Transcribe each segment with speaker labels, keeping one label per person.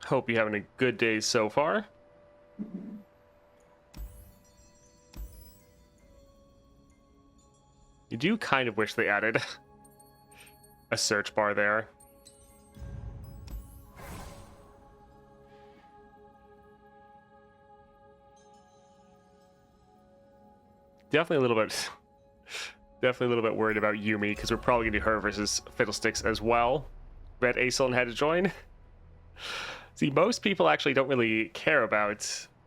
Speaker 1: Hope you're having a good day so far. You do kind of wish they added a search bar there. Definitely a little bit worried about Yuumi, because we're probably gonna do her versus Fiddlesticks as well. Bet Asol had to join. See, most people actually don't really care about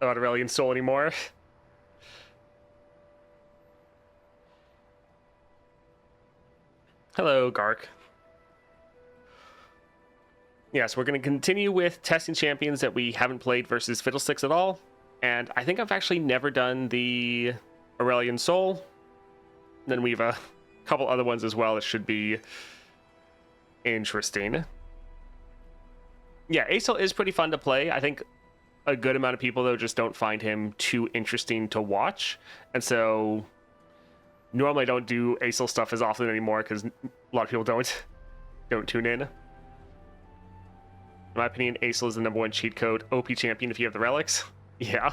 Speaker 1: Aurelion Sol anymore. Hello, Gark. Yes, we're going to continue with testing champions that we haven't played versus Fiddlesticks at all. And I think I've actually never done the Aurelion Sol. Then we have a couple other ones as well that should be interesting. Yeah, Asol is pretty fun to play. I think a good amount of people, though, just don't find him too interesting to watch. And so normally I don't do Asol stuff as often anymore because a lot of people don't tune in. In my opinion, Asol is the #1 cheat code OP champion if you have the relics. Yeah.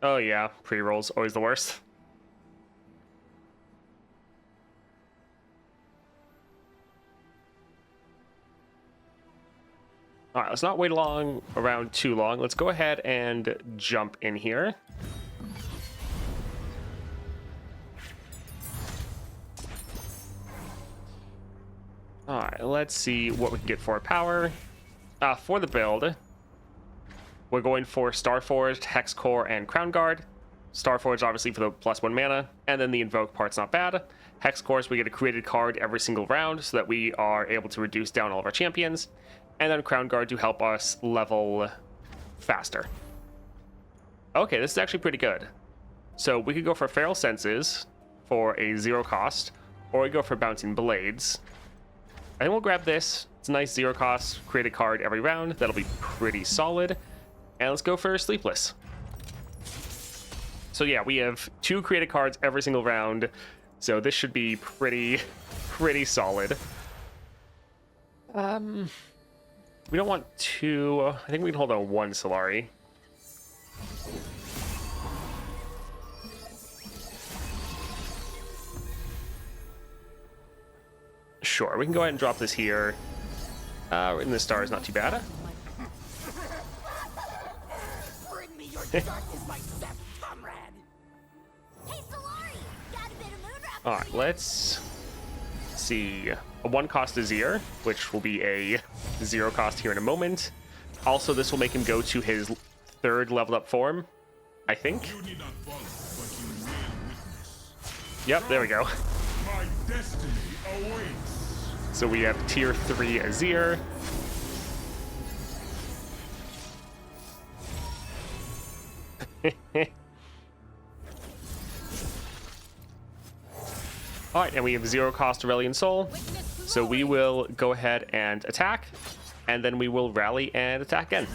Speaker 1: Oh yeah, pre-rolls, always the worst. All right, let's not wait around too long. Let's go ahead and jump in here. All right, let's see what we can get for power. For the build, we're going for Starforged, Hex Core, and Crown Guard. Starforged, obviously, for the +1 mana, and then the Invoke part's not bad. Hex Core, we get a created card every single round so that we are able to reduce down all of our champions. And then Crown Guard to help us level faster. Okay, this is actually pretty good. So we could go for Feral Senses for a 0 cost, or we go for Bouncing Blades. I think we'll grab this. It's a nice 0 cost, create a card every round. That'll be pretty solid. And let's go for Sleepless. So yeah, we have 2 created cards every single round. So this should be pretty solid. We don't want 2. I think we can hold on 1 Solari. Sure, we can go ahead and drop this here. In the star is not too bad.
Speaker 2: Bring me your darkness, my best comrade. Hey, Solari, got a bit of mood wrap.
Speaker 1: All right, let's see. A 1 cost Azir, which will be a 0 cost here in a moment. Also, this will make him go to his 3rd leveled up form, I think. Yep, there we go.
Speaker 3: My destiny awaits.
Speaker 1: So we have tier 3 Azir. Alright, and we have 0 cost Aurelion Sol. So we will go ahead and attack, and then we will rally and attack again.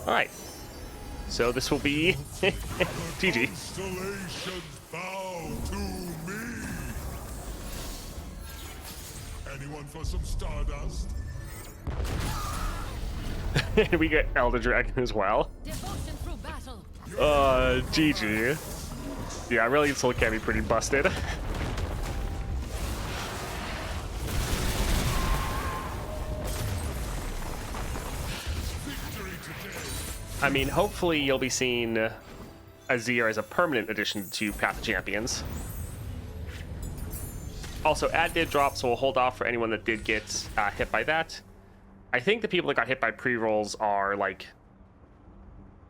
Speaker 1: Alright. So this will be GG.
Speaker 3: Constellations bow to me. Anyone for some stardust?
Speaker 1: We get Elder Dragon as well.
Speaker 2: Devotion through battle.
Speaker 1: GG. Yeah, Aurelion Sol can be pretty busted. I mean, hopefully you'll be seeing Azir as a permanent addition to Path of Champions. Also, ad did drop, so we'll hold off for anyone that did get hit by that. I think the people that got hit by pre-rolls are, like,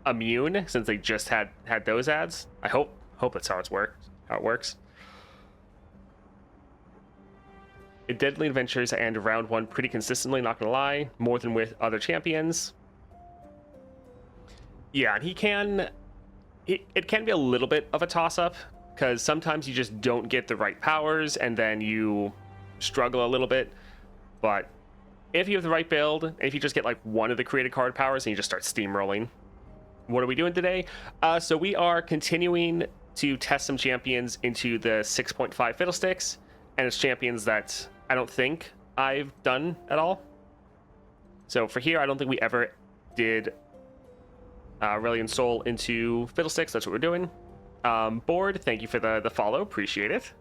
Speaker 1: immune, since they just had those ads. I hope that's how it works. It did lead adventures and round 1 pretty consistently, not gonna lie, more than with other champions. Yeah, and it can be a little bit of a toss-up, because sometimes you just don't get the right powers, and then you struggle a little bit. But if you have the right build, if you just get like one of the created card powers, and you just start steamrolling what are we doing today? So we are continuing to test some champions into the 6.5 Fiddlesticks, and it's champions that I don't think I've done at all. So for here, I don't think we ever did Aurelion Sol into Fiddlesticks. That's what we're doing. Board, thank you for the follow. Appreciate it.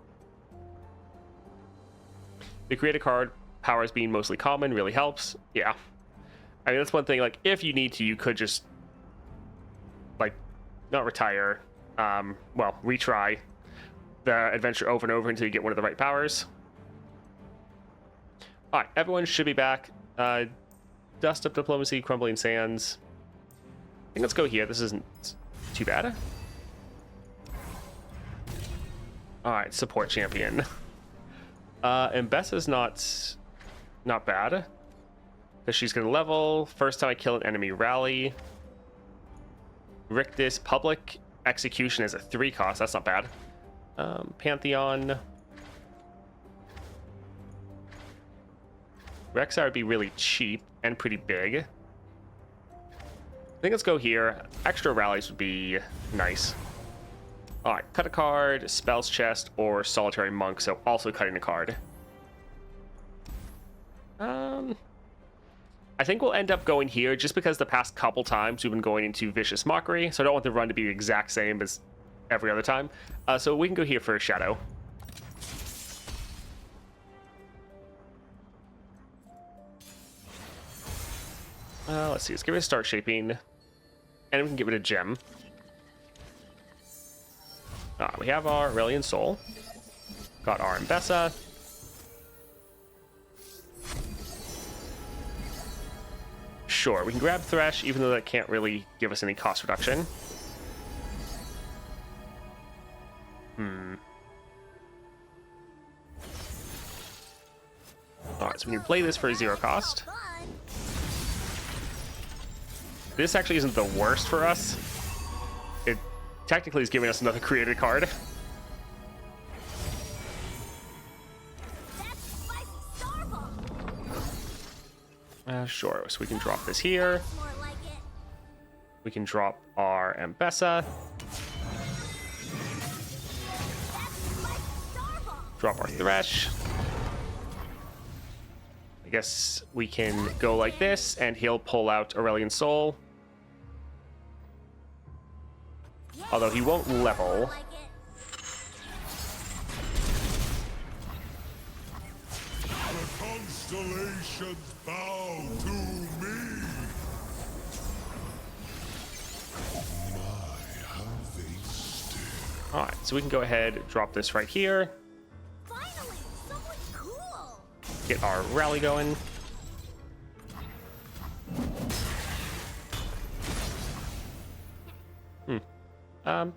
Speaker 1: The creative card powers being mostly common really helps. Yeah. I mean, that's one thing. Like, if you need to, you could just, like, not retire. Well, retry the adventure over and over until you get one of the right powers. All right, everyone should be back. Dust up diplomacy, crumbling sands. I think let's go here. This isn't too bad. All right, support champion. And Bessa's not bad, because she's gonna level. First time I kill an enemy, rally. Rictus, public execution is a 3 cost. That's not bad. Pantheon. Rexar would be really cheap and pretty big. I think let's go here. Extra rallies would be nice. All right, cut a card, spells chest, or solitary monk. So also cutting a card. I think we'll end up going here just because the past couple times we've been going into Vicious Mockery, so I don't want the run to be the exact same as every other time. So we can go here for a Shadow. Let's see, let's give it a start shaping, and we can give it a gem. We have our Aurelion Sol. Got our Mbessa. Sure, we can grab Thresh, even though that can't really give us any cost reduction. Alright, so we can play this for a 0 cost. This actually isn't the worst for us. It technically is giving us another created card. Sure, so we can drop this here. We can drop our Mbessa. Drop our Thresh. I guess we can go like this, and he'll pull out Aurelion Sol. Although he won't level.
Speaker 3: The constellations bow to me.
Speaker 1: All right, so we can go ahead, drop this right here.
Speaker 2: Finally, someone cool.
Speaker 1: Get our rally going.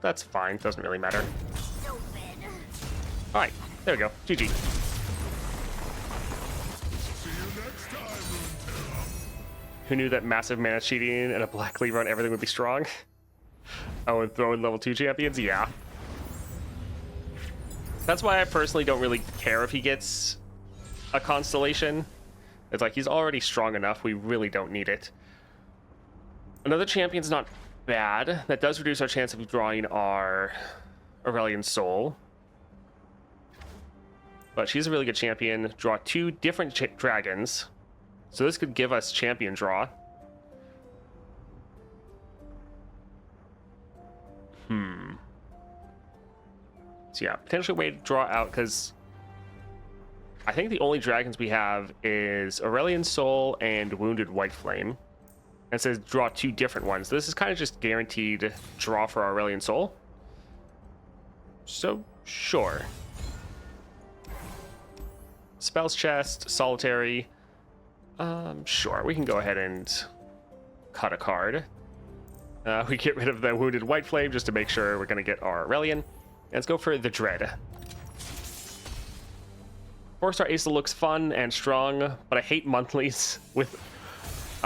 Speaker 1: That's fine. Doesn't really matter.
Speaker 2: Stupid.
Speaker 1: All right, there we go. GG.
Speaker 3: See you next time, Runeterra.
Speaker 1: Who knew that massive mana cheating and a black lever on everything would be strong? Oh, and throw in level 2 champions? Yeah. That's why I personally don't really care if he gets a constellation. It's like, he's already strong enough. We really don't need it. Another champion's not bad. That does reduce our chance of drawing our Aurelion Sol. But she's a really good champion. Draw 2 different dragons. So this could give us champion draw. So yeah, potentially a way to draw out, because I think the only dragons we have is Aurelion Sol and Wounded White Flame. And it says draw 2 different ones. This is kind of just guaranteed draw for our Aurelion Sol. So, sure. Spells chest, solitary. Sure, we can go ahead and cut a card. We get rid of the Wounded White Flame just to make sure we're going to get our Aurelion. And let's go for the Dread. 4-star Asol looks fun and strong, but I hate monthlies. With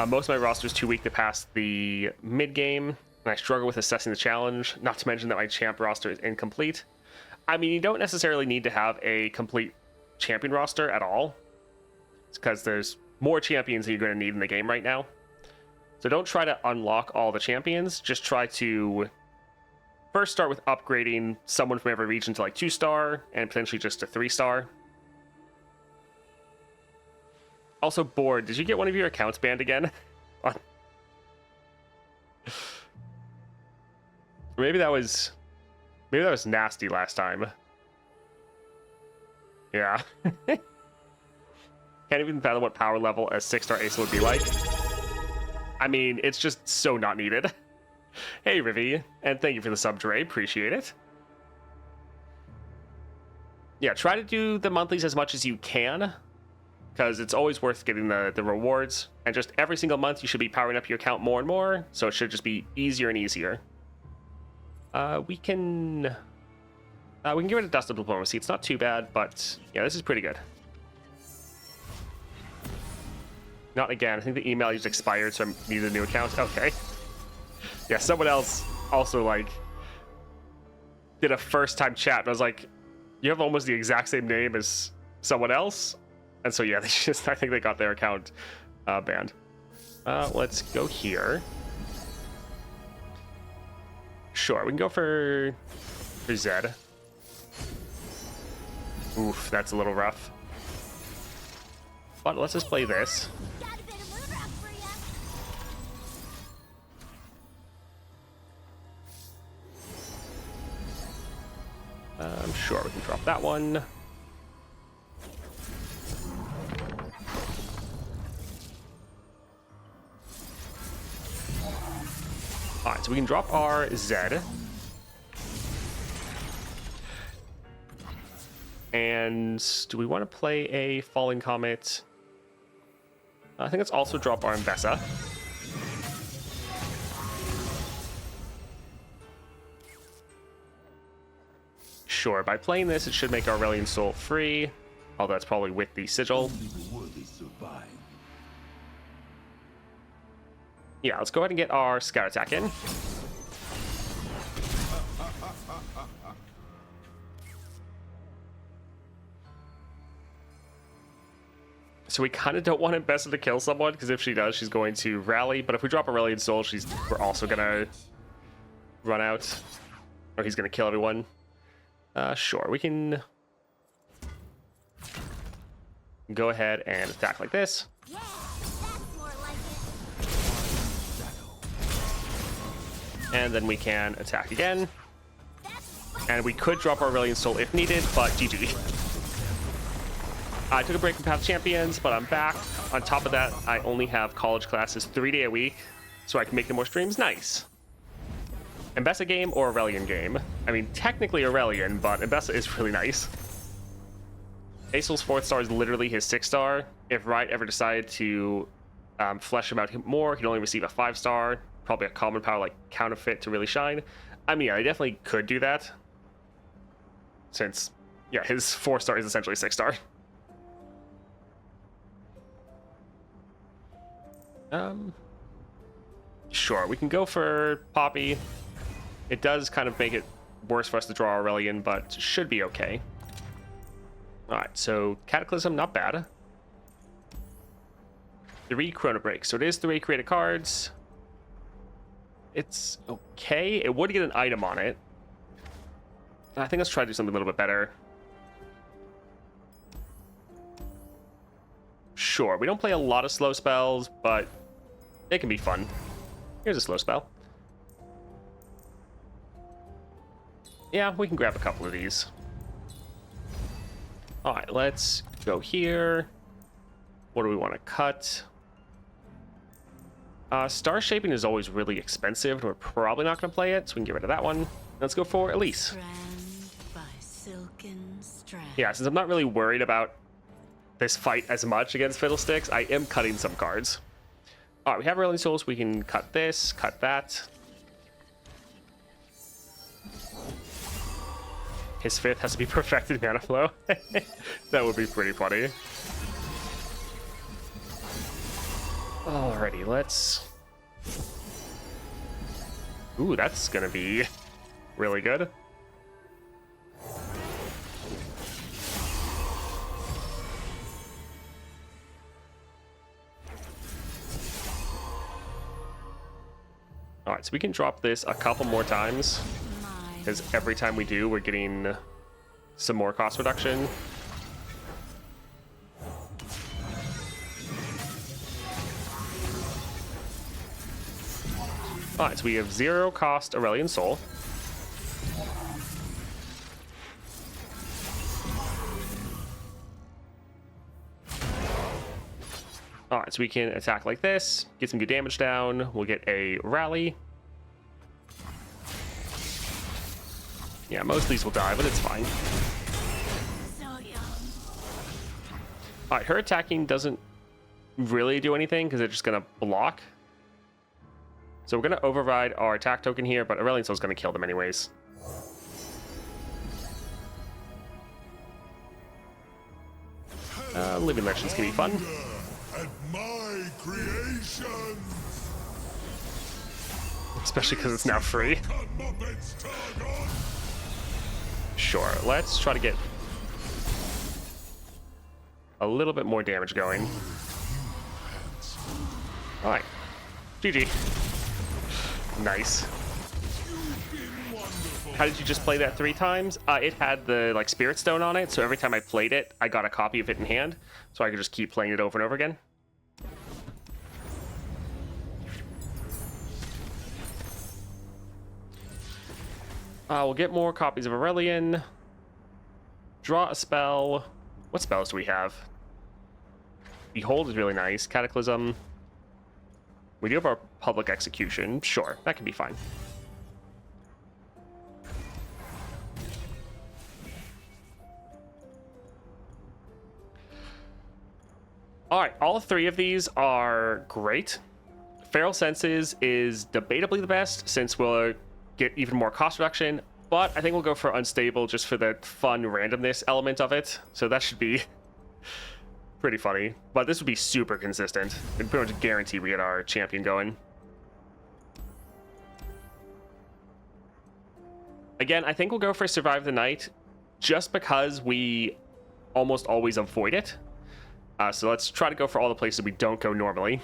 Speaker 1: most of my roster is too weak to pass the mid-game, and I struggle with assessing the challenge, not to mention that my champ roster is incomplete. I mean, you don't necessarily need to have a complete champion roster at all. It's because there's more champions that you're going to need in the game right now. So don't try to unlock all the champions. Just try to first start with upgrading someone from every region to like 2-star and potentially just a 3-star. Also, Board, did you get one of your accounts banned again? Maybe that was nasty last time. Yeah. Can't even fathom what power level a 6-star Asol would be like. I mean, it's just so not needed. Hey, Rivi, and thank you for the sub, Dre. Appreciate it. Yeah, try to do the monthlies as much as you can, because it's always worth getting the rewards. And just every single month, you should be powering up your account more and more, so it should just be easier and easier. We can get rid of Dust of Diplomacy. It's not too bad, but yeah, this is pretty good. Not again. I think the email just expired, so I need a new account. Okay. Yeah, someone else also, like, did a first-time chat, and I was like, you have almost the exact same name as someone else? And so, yeah, I think they got their account banned. Let's go here. Sure, we can go for Zed. Oof, that's a little rough. But let's just play this.
Speaker 2: Got a bit of mood rock for ya.
Speaker 1: I'm sure we can drop that one. Alright, so we can drop our Zed. And do we want to play a Falling Comet? I think let's also drop our Mbessa. Sure, by playing this, it should make our Aurelion Sol free. Although that's probably with the sigil. Yeah, let's go ahead and get our scout attack in. So we kind of don't want Mbessa to kill someone, because if she does, she's going to rally. But if we drop Aurelion Sol, we're also going to run out. Or he's going to kill everyone. Sure, we can go ahead and attack like this.
Speaker 2: Yeah, that's more like it.
Speaker 1: And then we can attack again. And we could drop our Aurelion Sol if needed, but GG. I took a break from Path Champions, but I'm back. On top of that, I only have college classes 3 days a week, so I can make no more streams. Nice. Mbessa game or Aurelion game? I mean, technically Aurelion, but Mbessa is really nice. Asol's 4th star is literally his 6th star. If Riot ever decided to flesh him out more, he'd only receive a 5-star. Probably a common power like Counterfeit to really shine. I mean, yeah, I definitely could do that. Since, yeah, his 4-star is essentially 6-star. Sure, we can go for Poppy. It does kind of make it worse for us to draw Aurelion, but should be okay. Alright, so Cataclysm, not bad. 3 Chrono Break. So it is 3 created cards. It's okay. It would get an item on it. I think let's try to do something a little bit better. Sure, we don't play a lot of slow spells, but it can be fun. Here's a slow spell. Yeah, we can grab a couple of these. Alright, let's go here. What do we want to cut? Star Shaping is always really expensive, and we're probably not going to play it, so we can get rid of that one. Let's go for Elise. Yeah, since I'm not really worried about this fight as much against Fiddlesticks, I am cutting some cards. Alright, we have Aurelion Souls. We can cut this, cut that. His 5th has to be perfected mana flow. That would be pretty funny. Alrighty, let's... Ooh, that's gonna be really good. All right, so we can drop this a couple more times,
Speaker 2: My
Speaker 1: because every time we do, we're getting some more cost reduction. All right, so we have 0 cost Aurelion Sol. All right, so we can attack like this, get some good damage down. We'll get a rally. Yeah, most of these will die, but it's fine.
Speaker 2: so young.
Speaker 1: All right, her attacking doesn't really do anything because they're just gonna block. So we're gonna override our attack token here, but Aurelion Sol's gonna kill them anyways. Living Legends can be fun.
Speaker 3: At my creation.
Speaker 1: Especially because it's now free.
Speaker 3: Muppets turn on.
Speaker 1: Sure, let's try to get a little bit more damage going. All right, GG. Nice. How did you just play that 3 times? It had the like Spirit Stone on it, so every time I played it, I got a copy of it in hand, so I could just keep playing it over and over again. We'll get more copies of Aurelion. Draw a spell. What spells do we have? Behold is really nice. Cataclysm. We do have our Public Execution. Sure, that can be fine. All right, all 3 of these are great. Feral Senses is debatably the best since we'll get even more cost reduction, but I think we'll go for Unstable just for the fun randomness element of it. So that should be pretty funny, but this would be super consistent. We'd pretty much guarantee we get our champion going. Again, I think we'll go for Survive the Night just because we almost always avoid it. So let's try to go for all the places we don't go normally.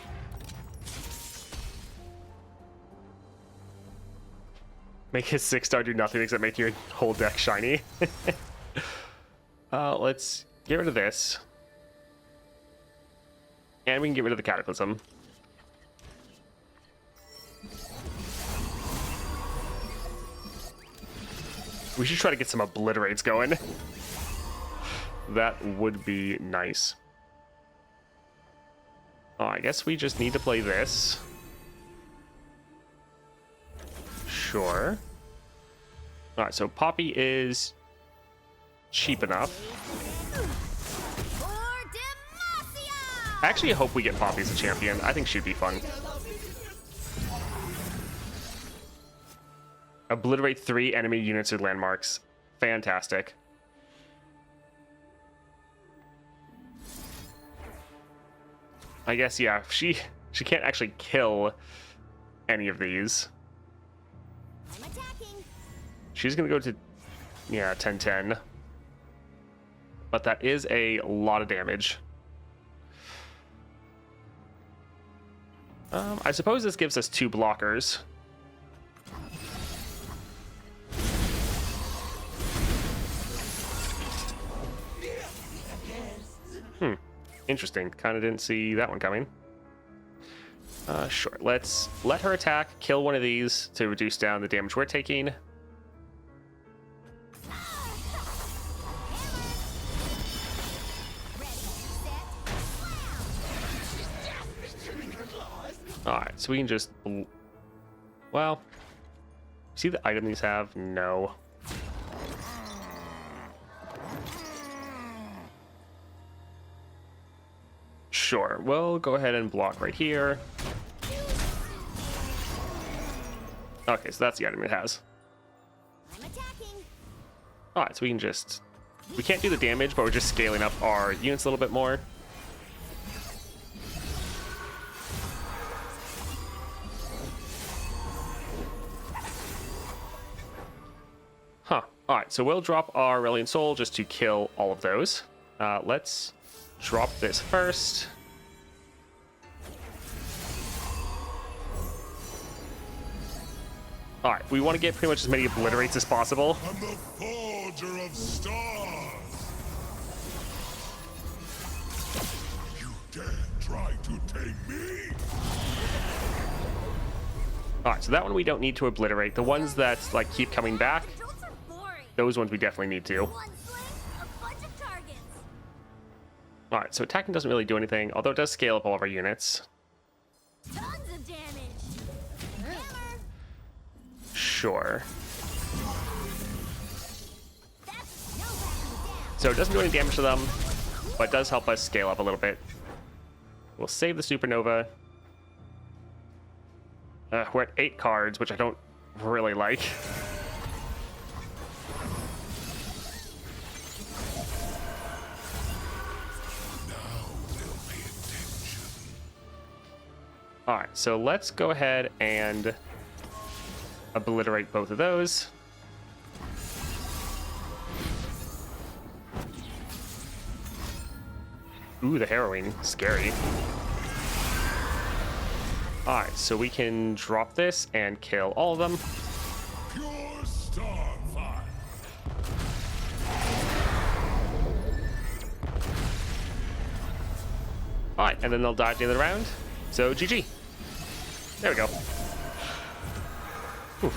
Speaker 1: Make his 6-star do nothing except make your whole deck shiny. Let's get rid of this. And we can get rid of the Cataclysm. We should try to get some Obliterates going. That would be nice. Oh, I guess we just need to play this. Sure. All right, so Poppy is cheap enough. I actually hope we get Poppy as a champion. I think she'd be fun. Obliterate 3 enemy units or landmarks. Fantastic. I guess, yeah, she can't actually kill any of these.
Speaker 2: I'm attacking.
Speaker 1: She's gonna go to, yeah, 10-10. But that is a lot of damage. I suppose this gives us 2 blockers. Interesting. Kind of didn't see that one coming. Sure. Let's let her attack, kill one of these to reduce down the damage we're taking. Alright, so we can just... Well... See the item these have? No. Sure, we'll go ahead and block right here. Okay, so that's the item it has.
Speaker 2: I'm attacking.
Speaker 1: Alright, so we can just... We can't do the damage, but we're just scaling up our units a little bit more. Huh. Alright, so we'll drop our Aurelion Sol just to kill all of those. Let's drop this first. All right, we want to get pretty much as many obliterates as possible.
Speaker 3: I'm the forger of stars. You dare try to tame me?
Speaker 1: All right, so that one we don't need to obliterate. The ones that like keep coming back,
Speaker 2: Controls are boring.
Speaker 1: those ones we definitely need to.
Speaker 2: One swing, a bunch of targets.
Speaker 1: All right, so attacking doesn't really do anything, although it does scale up all of our units.
Speaker 2: Tons of damage. Hammer.
Speaker 1: Sure.
Speaker 2: That's no backing down.
Speaker 1: So it doesn't do any damage to them, but does help us scale up a little bit. We'll save the supernova. We're at 8 cards, which I don't really like. All right, so let's go ahead and obliterate both of those. Ooh, the harrowing, scary. All right, so we can drop this and kill all of them.
Speaker 3: Pure starfire.
Speaker 1: All right, and then they'll die at the end of the round. So GG. There we go. Oof.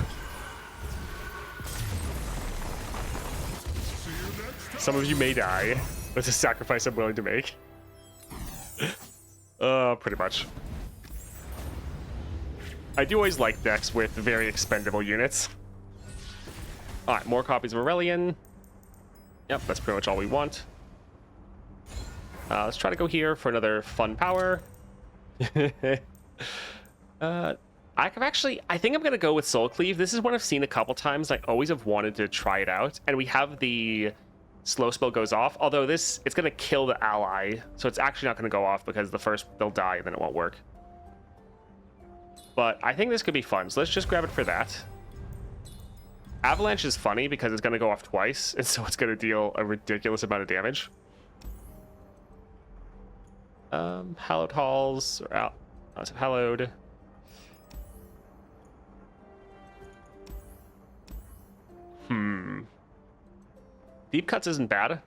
Speaker 3: See you next time.
Speaker 1: Some of you may die. That's a sacrifice I'm willing to make. Pretty much. I do always like decks with very expendable units. Alright, more copies of Aurelion. Yep, that's pretty much all we want. Let's try to go here for another fun power. I think I'm gonna go with Soul Cleave. This is one I've seen a couple times. I always have wanted to try it out. And we have the slow spell goes off, although it's gonna kill the ally, so it's actually not gonna go off because the first they'll die and then it won't work. But I think this could be fun, so let's just grab it for that. Avalanche is funny because it's gonna go off twice, and so it's gonna deal a ridiculous amount of damage. Hallowed Halls or out. So hallowed. Deep Cuts isn't bad.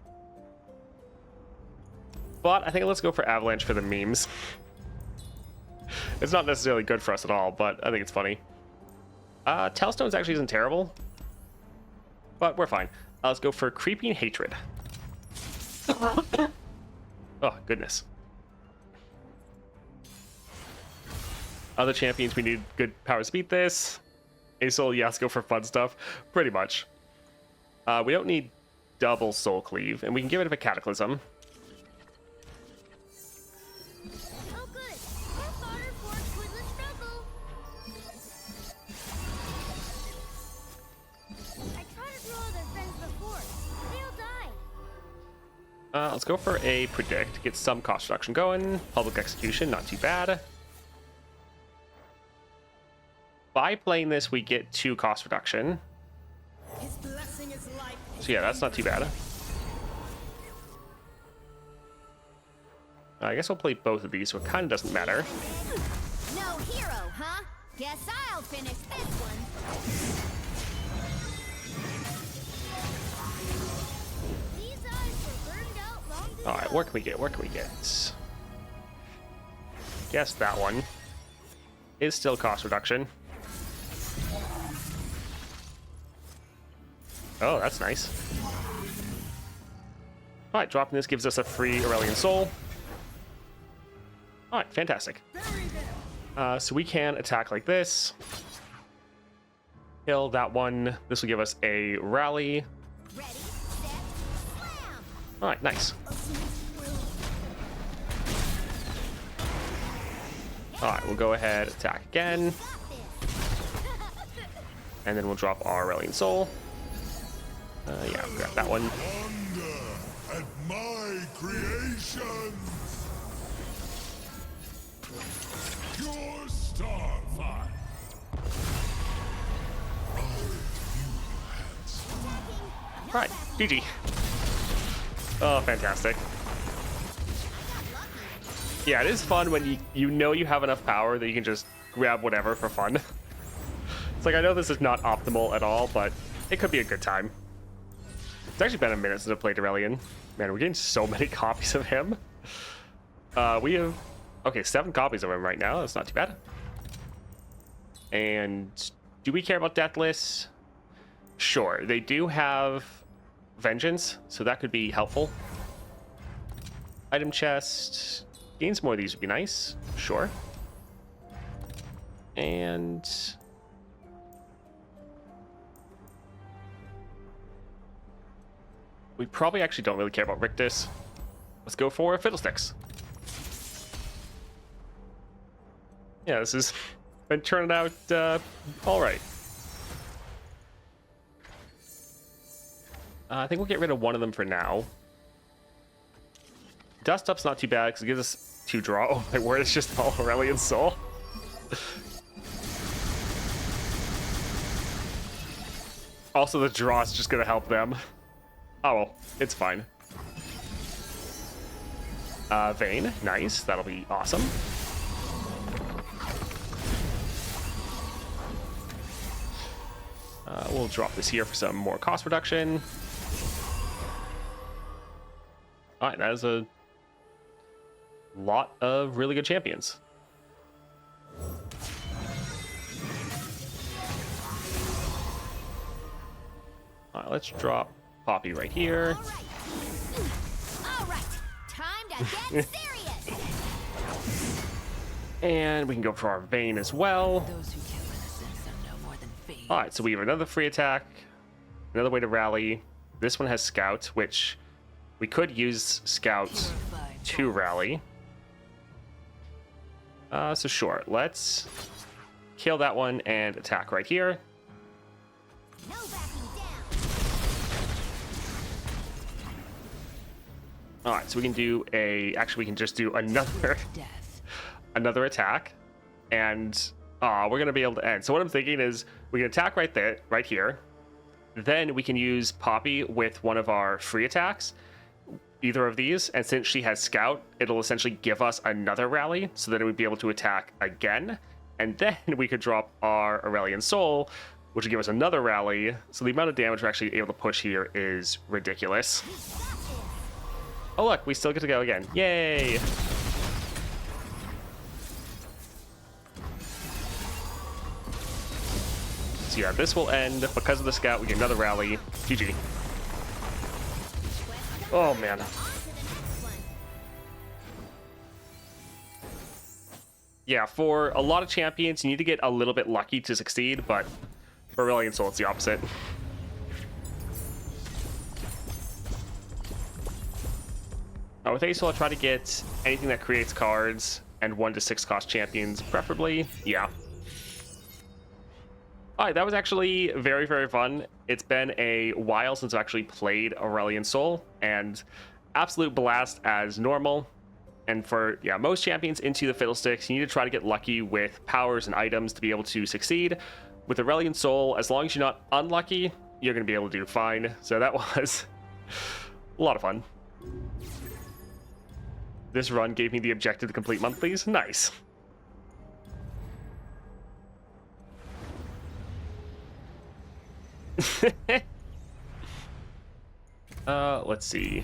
Speaker 1: But I think let's go for Avalanche for the memes. It's not necessarily good for us at all, but I think it's funny. Tailstones actually isn't terrible. But we're fine. Let's go for Creeping Hatred. Oh, goodness. Other champions, we need good powers to beat this. Asol, yeah, let's go for fun stuff. Pretty much. We don't need double Soul Cleave, and we can give it a Cataclysm.
Speaker 2: Oh good. More fodder for a pointless struggle. I tried to draw their friends before. They all died.
Speaker 1: Let's go for a Predict. Get some cost reduction going. Public Execution, not too bad. By playing this, we get 2 cost reduction.
Speaker 2: His blessing is life.
Speaker 1: So yeah, that's not too bad. I guess we'll play both of these, so it kind of doesn't matter.
Speaker 2: No hero, huh? Guess I'll finish this one. These eyes were burned out long ago.
Speaker 1: All right, what can we get? What can we get? Guess that one is still cost reduction. Oh, that's nice. All right, dropping this gives us a free Aurelion Sol. All right, fantastic. So we can attack like this. Kill that one. This will give us a rally.
Speaker 2: Ready, set, slam.
Speaker 1: All right, nice. All right, we'll go ahead, attack again,
Speaker 2: Got this.
Speaker 1: and then we'll drop our Aurelion Sol. Yeah, grab that one.
Speaker 3: Wonder at my creations. Pure starfire.
Speaker 1: All right, GG. Oh, fantastic. Yeah, it is fun when you know you have enough power that you can just grab whatever for fun. It's like, I know this is not optimal at all, but it could be a good time. It's actually been a minute since I played Aurelion. Man, we're getting so many copies of him. We have, okay, 7 copies of him right now. That's not too bad. And do we care about Deathless? Sure, they do have Vengeance, so that could be helpful. Item chest. Gain some more of these would be nice. Sure. And we probably actually don't really care about Rictus. Let's go for Fiddlesticks. Yeah, this has been turning out all right. I think we'll get rid of one of them for now. Dust Up's not too bad because it gives us 2 draw. Oh my word, it's just all Aurelion Sol. Also, the draw is just going to help them. Oh well, it's fine. Vayne, nice. That'll be awesome. We'll drop this here for some more cost reduction. All right, that is a lot of really good champions. All right, let's drop Poppy right here.
Speaker 2: All right. Time to get serious.
Speaker 1: And we can go for our Vayne as well.
Speaker 4: Those who kill innocents are no more than fiends.
Speaker 1: All right, so we have another free attack, another way to rally. This one has Scout, which we could use Scout to rally. So sure, let's kill that one and attack right here.
Speaker 2: No backing down.
Speaker 1: All right, so we can do actually we can just do
Speaker 4: Death.
Speaker 1: another attack, and we're gonna be able to end. So what I'm thinking is we can attack right there, right here. Then we can use Poppy with one of our free attacks, either of these, and since she has Scout, it'll essentially give us another rally, so that it would be able to attack again, and then we could drop our Aurelion Sol, which would give us another rally. So the amount of damage we're actually able to push here is ridiculous. Oh look, we still get to go again. Yay! So yeah, this will end. Because of the Scout, we get another rally. GG. Oh man.
Speaker 2: On to the next one.
Speaker 1: Yeah, for a lot of champions, you need to get a little bit lucky to succeed, but for Aurelion Sol, it's the opposite. With Asol, I'll try to get anything that creates cards and 1 to 6 cost champions, preferably. Yeah. Alright, that was actually very, very fun. It's been a while since I've actually played Aurelion Sol, and absolute blast as normal. And for, yeah, most champions into the Fiddlesticks, you need to try to get lucky with powers and items to be able to succeed. With Aurelion Sol, as long as you're not unlucky, you're going to be able to do fine. So that was a lot of fun. This run gave me the objective to complete monthlies. Nice. Let's see.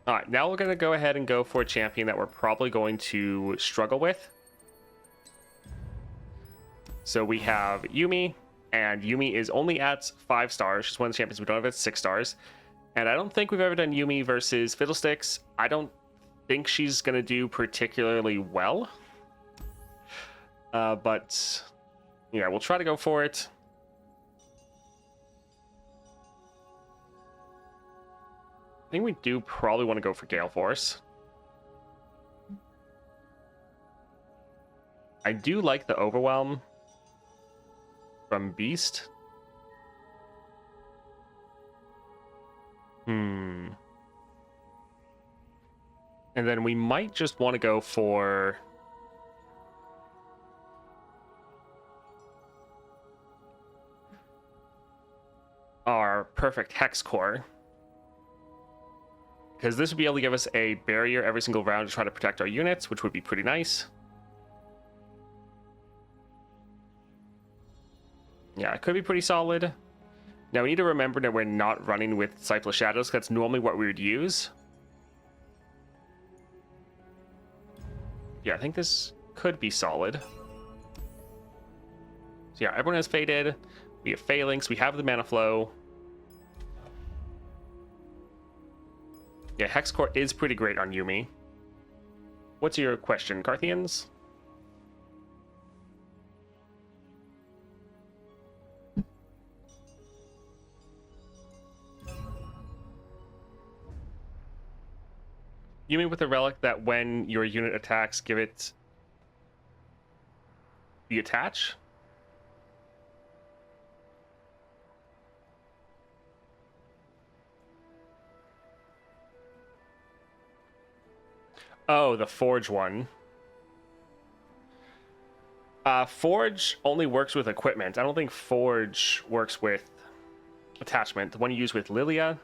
Speaker 1: All right, now we're going to go ahead and go for a champion that we're probably going to struggle with. So we have Yuumi, and Yuumi is only at 5 stars. She's one of the champions we don't have at 6 stars. And I don't think we've ever done Yuumi versus Fiddlesticks. I don't think she's going to do particularly well. But, yeah, we'll try to go for it. I think we do probably want to go for Gale Force. I do like the Overwhelm from Beast. And then we might just want to go for our perfect Hex Core. Because this would be able to give us a barrier every single round to try to protect our units, which would be pretty nice. Yeah, it could be pretty solid. Now we need to remember that we're not running with Disciple of Shadows. That's normally what we would use. Yeah, I think this could be solid. So yeah, everyone has Faded. We have Phalanx. We have the Mana Flow. Yeah, Hex Core is pretty great on Yuumi. What's your question, Carthians? Yuumi with a relic that when your unit attacks, give it the attach? Oh, the Forge one. Forge only works with equipment. I don't think Forge works with attachment. The one you use with Lilia.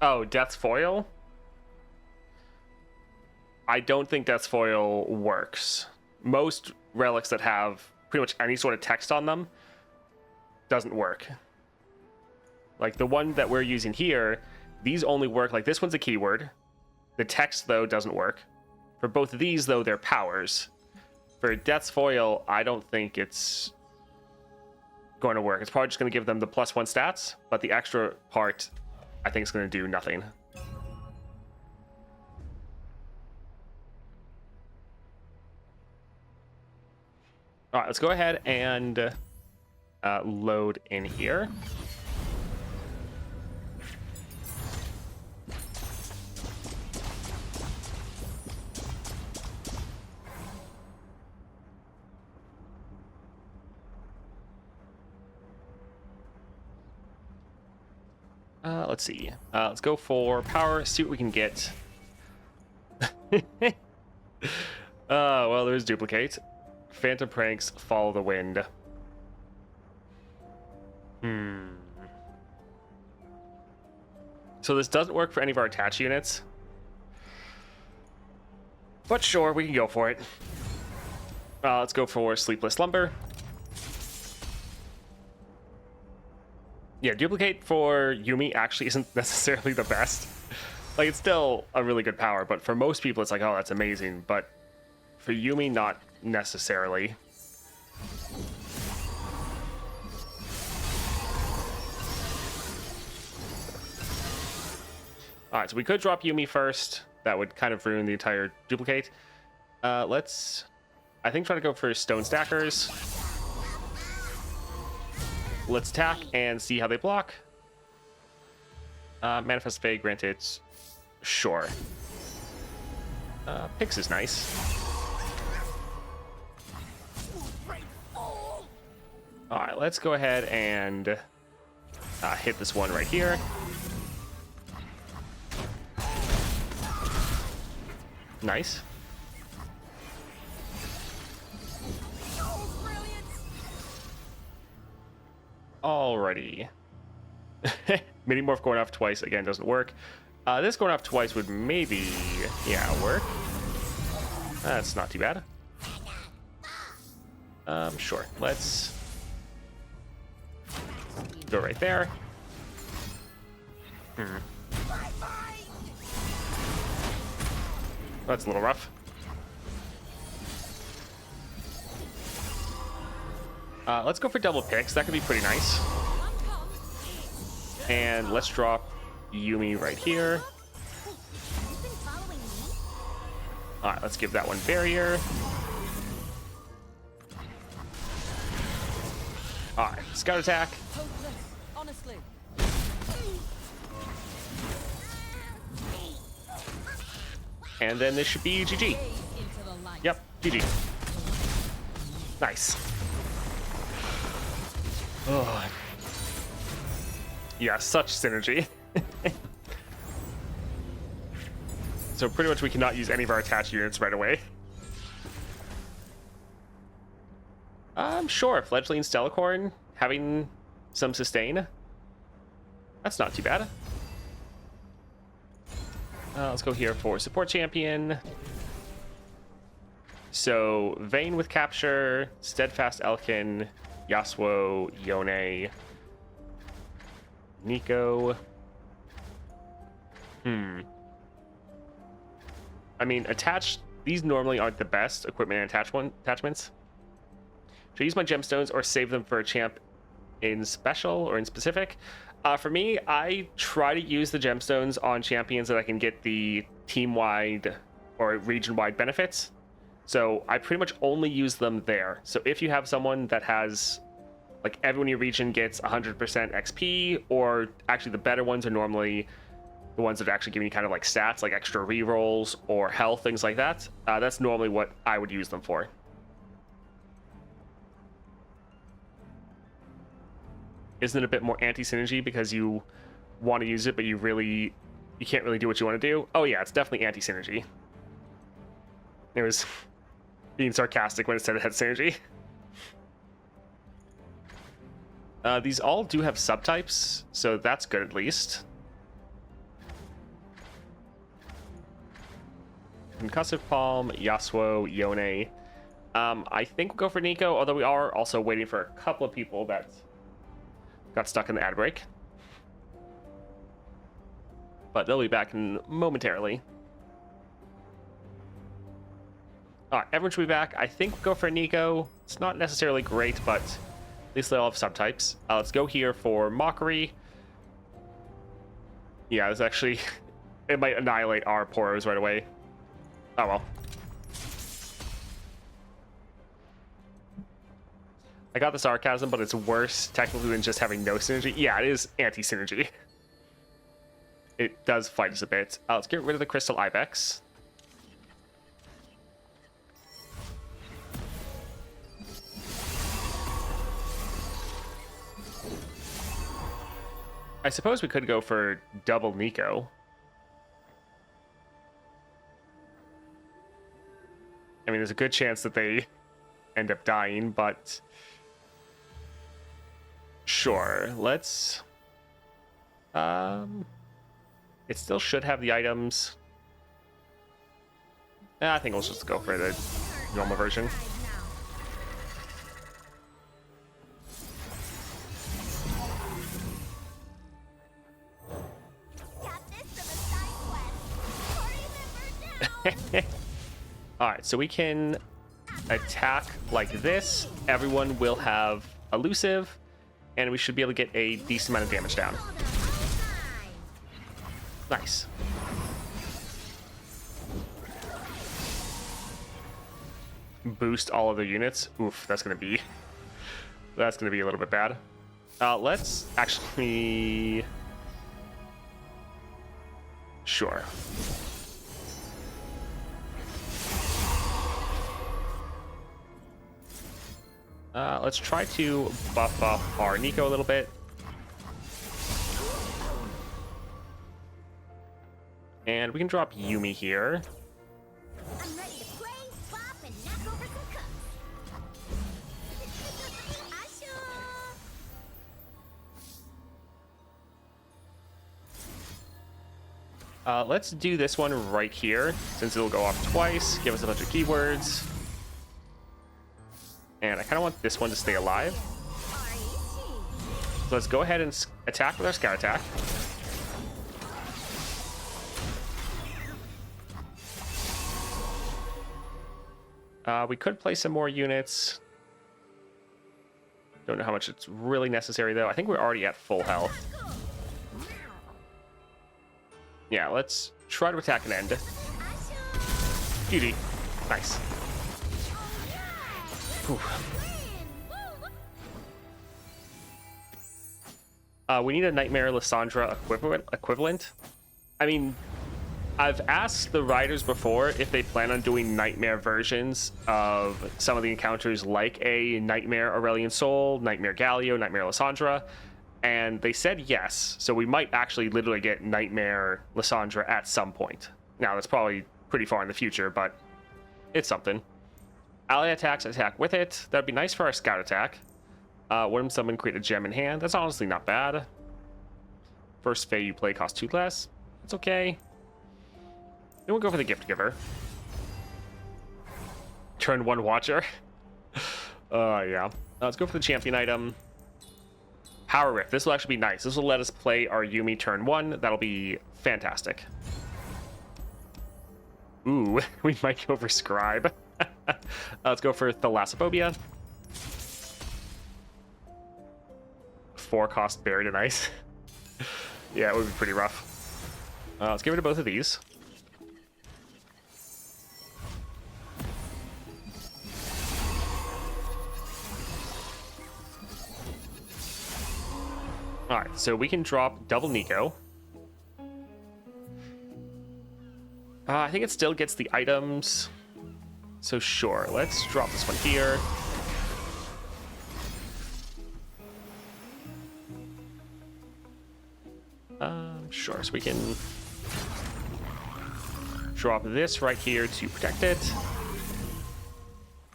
Speaker 1: Oh, Death's Foil? I don't think Death's Foil works. Most relics that have pretty much any sort of text on them doesn't work. Like the one that we're using here, these only work, like this one's a keyword. The text, though, doesn't work. For both of these, though, they're powers. For Death's Foil, I don't think it's going to work. It's probably just going to give them the +1 stats, but the extra part, I think, is going to do nothing. All right, let's go ahead and load in here. Let's see. Let's go for power, see what we can get. Well, there's duplicate. Phantom Pranks, follow the wind. So this doesn't work for any of our attached units. But sure, we can go for it. Let's go for Sleepless Slumber. Yeah, duplicate for Yuumi actually isn't necessarily the best. Like, it's still a really good power, but for most people it's like, oh, that's amazing. But for Yuumi, not necessarily. Alright, so we could drop Yuumi first. That would kind of ruin the entire duplicate. Let's, I think, try to go for Stone Stackers. Let's attack and see how they block. Manifest Fate, granted, sure. Pix is nice. Alright, let's go ahead and hit this one right here. Nice. Alrighty. Mini-morph going off twice, again, doesn't work. This going off twice would maybe, yeah, work. That's not too bad. Sure. Let's go right there. That's a little rough. Let's go for double picks. That could be pretty nice. And let's drop Yuumi right here. Alright, let's give that one barrier. Alright, scout attack. And then this should be GG. Yep, GG. Nice. Oh. Yeah, such synergy. So pretty much we cannot use any of our attached units right away. Sure, Fledgling Stellacorn having some sustain. That's not too bad. Let's go here for support champion. So Vayne with capture, Steadfast Elkin, Yasuo, Yone, Nico. I mean, attached. These normally aren't the best equipment and attachments. Should I use my gemstones or save them for a champ in special or in specific? For me, I try to use the gemstones on champions that I can get the team-wide or region-wide benefits. So I pretty much only use them there. So if you have someone that has, like, everyone in your region gets 100% XP, or actually the better ones are normally the ones that actually give you kind of like stats, like extra rerolls or health, things like that. That's normally what I would use them for. Isn't it a bit more anti-synergy because you want to use it, but you can't really do what you want to do? Oh yeah, it's definitely anti-synergy. It was being sarcastic when it said it had synergy. These all do have subtypes, so that's good at least. Concussive Palm, Yasuo, Yone. I think we'll go for Nico, although we are also waiting for a couple of people that got stuck in the ad break. But they'll be back in momentarily. Alright, everyone should be back. I think we'll go for Nico. It's not necessarily great, but at least they all have subtypes. Let's go here for Mockery. Yeah, this actually... it might annihilate our Poros right away. Oh well. I got the sarcasm, but it's worse technically than just having no synergy. Yeah, it is anti-synergy. It does fight us a bit. Let's get rid of the Crystal Ibex. I suppose we could go for double Nico. I mean, there's a good chance that they end up dying, but sure, let's... it still should have the items. I think we'll just go for the normal version. Alright, so we can attack like this. Everyone will have elusive, and we should be able to get a decent amount of damage down. Nice. Boost all of their units. Oof, that's gonna be a little bit bad. Let's actually... Sure. Let's try to buff up our Nico a little bit. And we can drop Yuumi here.
Speaker 2: I'm ready to play, pop, and knock over some cups. Asol.
Speaker 1: Let's do this one right here, since it'll go off twice, give us a bunch of keywords. And I kind of want this one to stay alive. So let's go ahead and attack with our scout attack. We could play some more units. Don't know how much it's really necessary, though. I think we're already at full health. Yeah, let's try to attack and end. GG. Nice. We need a Nightmare Lysandra equivalent. I mean, I've asked the writers before if they plan on doing Nightmare versions of some of the encounters, like a Nightmare Aurelion Sol, Nightmare Galio, Nightmare Lysandra, and they said yes. So we might actually literally get Nightmare Lysandra at some point. Now, that's probably pretty far in the future, but it's something. Ally attacks, attack with it. That'd be nice for our scout attack. Worm summon, create a gem in hand. That's honestly not bad. First Fae you play costs 2 less. It's okay. Then we'll go for the gift giver. Turn 1 watcher. Yeah. Let's go for the champion item. Power Rift. This will actually be nice. This will let us play our Yuumi turn 1. That'll be fantastic. Ooh, we might go for Scribe. Let's go for Thalassophobia. 4-cost Buried in Ice. Yeah, it would be pretty rough. Let's get rid of both of these. Alright, so we can drop double Nico. I think it still gets the items. So sure, let's drop this one here. Sure, so we can drop this right here to protect it.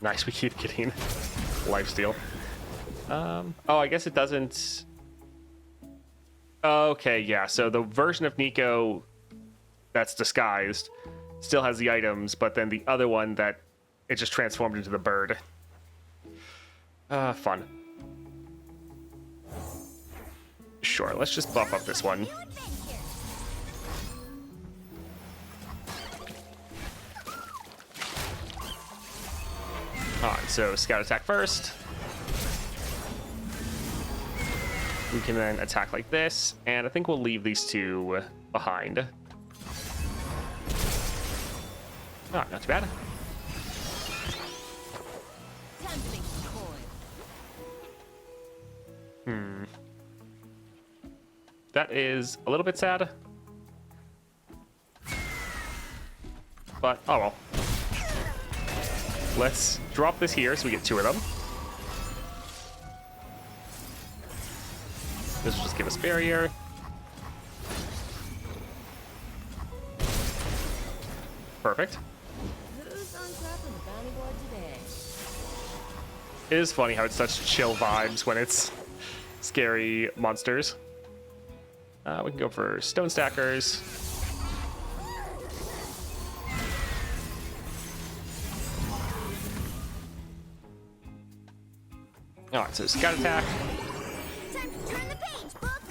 Speaker 1: Nice, we keep getting lifesteal. Oh, I guess it doesn't... Okay, yeah, so the version of Nico that's disguised still has the items, but then the other one that it just transformed into the bird. Fun. Sure, let's just buff up this one. Alright, so scout attack first. We can then attack like this, and I think we'll leave these two behind. Oh, not too bad. That is a little bit sad. But, oh well. Let's drop this here so we get 2 of them. This will just give us barrier. Perfect.
Speaker 2: Who's on top of the bounty board today?
Speaker 1: It is funny how it's such chill vibes when it's scary monsters. We can go for stone stackers. Alright, so scout attack.
Speaker 2: Time to turn the page, book.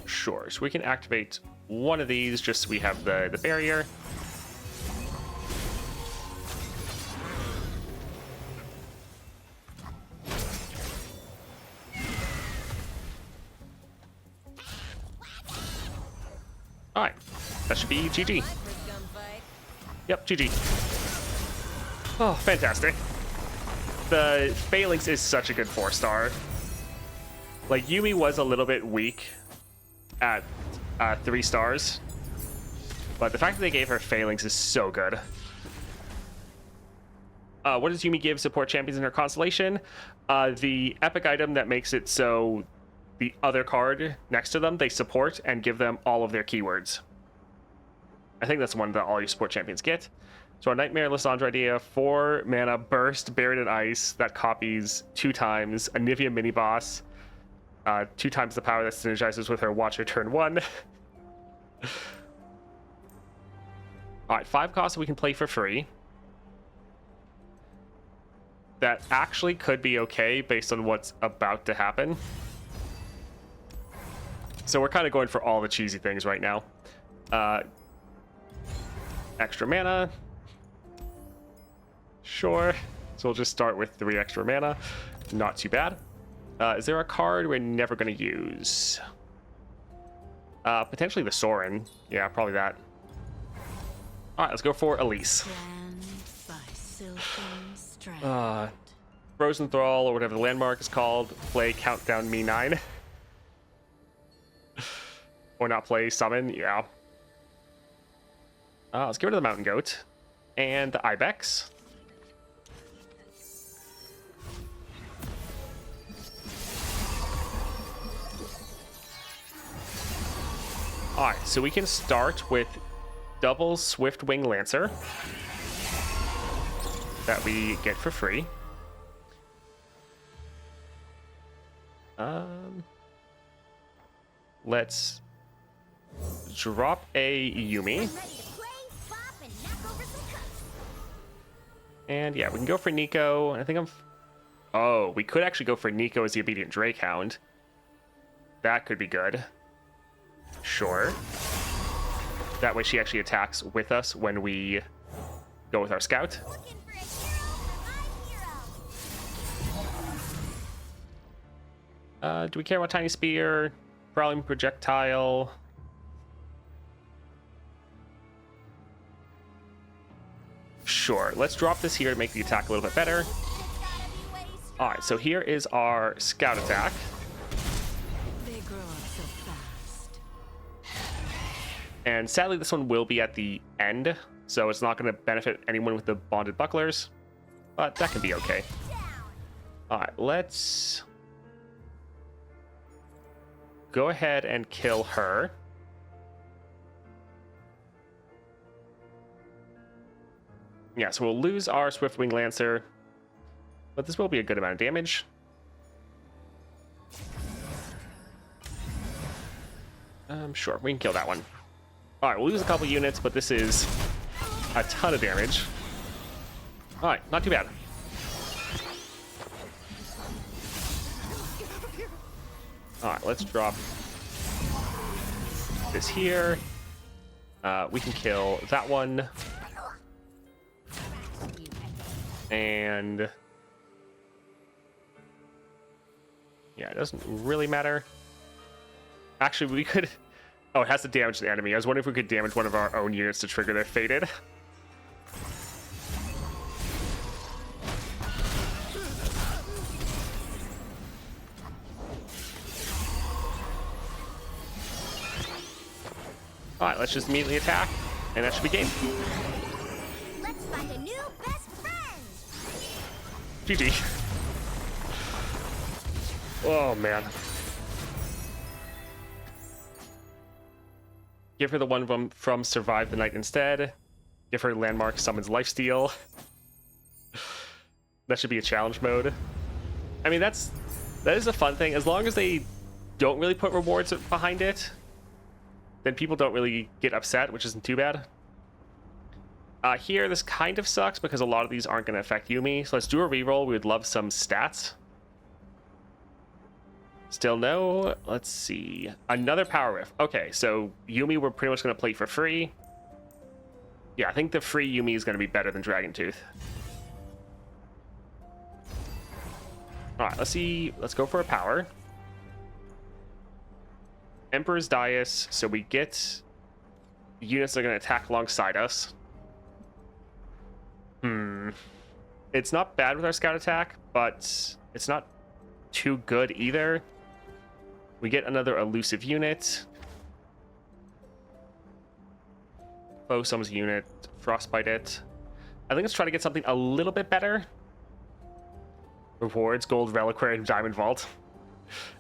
Speaker 1: Sure, so we can activate one of these just so we have the barrier. Alright, that should be GG. Yep, GG. Oh, fantastic. The Phalanx is such a good 4-star. Like, Yuumi was a little bit weak at 3 stars, but the fact that they gave her Phalanx is so good. What does Yuumi give support champions in her constellation? The epic item that makes it so the other card next to them, they support and give them all of their keywords. I think that's one that all your support champions get. So our Nightmare Lysandra idea, 4 mana burst, Buried in Ice, that copies 2 times, a Nivea mini boss, 2 times the power that synergizes with her Watcher turn 1. Alright, 5 costs we can play for free. That actually could be okay based on what's about to happen. So we're kind of going for all the cheesy things right now. Extra mana. Sure. So we'll just start with 3 extra mana. Not too bad. Is there a card we're never going to use? Potentially the Sorin. Yeah, probably that. Alright, let's go for Elise. Frozen Thrall, or whatever the landmark is called. Play Countdown Me 9. Or not play Summon, yeah. Let's get rid of the Mountain Goat. And the Ibex. Alright, so we can start with double Swiftwing Lancer that we get for free. let's drop a Yuumi.
Speaker 2: Ready to play, pop, and knock over some cups.
Speaker 1: And yeah, we can go for Nico. I think I'm... Oh, we could actually go for Nico as the Obedient Drake Hound. That could be good. Sure. That way she actually attacks with us when we go with our scout.
Speaker 2: Looking for a hero for my hero.
Speaker 1: Do we care about Tiny Spear? Prowling Projectile? Sure, let's drop this here to make the attack a little bit better.
Speaker 2: It's gotta be way strong.
Speaker 1: Alright, so here is our scout attack.
Speaker 4: They grow up so fast.
Speaker 1: And sadly, this one will be at the end, so it's not going to benefit anyone with the bonded bucklers. But that can be okay.
Speaker 2: Down.
Speaker 1: Alright, let's go ahead and kill her. Yeah, so we'll lose our Swiftwing Lancer, but this will be a good amount of damage. Sure, we can kill that one. Alright, we'll lose a couple units, but this is a ton of damage. Alright, not too bad. Alright, let's drop this here. We can kill that one. And yeah, it doesn't really matter. Actually, we could... Oh, it has to damage the enemy. I was wondering if we could damage one of our own units to trigger their Fated. Alright, let's just immediately attack, and that should be game.
Speaker 2: Let's find a new best friend.
Speaker 1: GG. Oh, man. Give her the one from Survive the Night instead. Give her Landmark Summons Lifesteal. That should be a challenge mode. I mean, that is a fun thing. As long as they don't really put rewards behind it, then people don't really get upset, which isn't too bad. Here, this kind of sucks because a lot of these aren't going to affect Yuumi. So let's do a reroll. We would love some stats. Still no. Let's see. Another Power Rift. Okay, so Yuumi we're pretty much going to play for free. Yeah, I think the free Yuumi is going to be better than Dragon Tooth. Alright, let's see. Let's go for a power. Emperor's Dais, so we get units that are going to attack alongside us. It's not bad with our scout attack, but it's not too good either. We get another elusive unit. Foe summons unit, frostbite it. I think let's try to get something a little bit better. Rewards, gold reliquary, and diamond vault.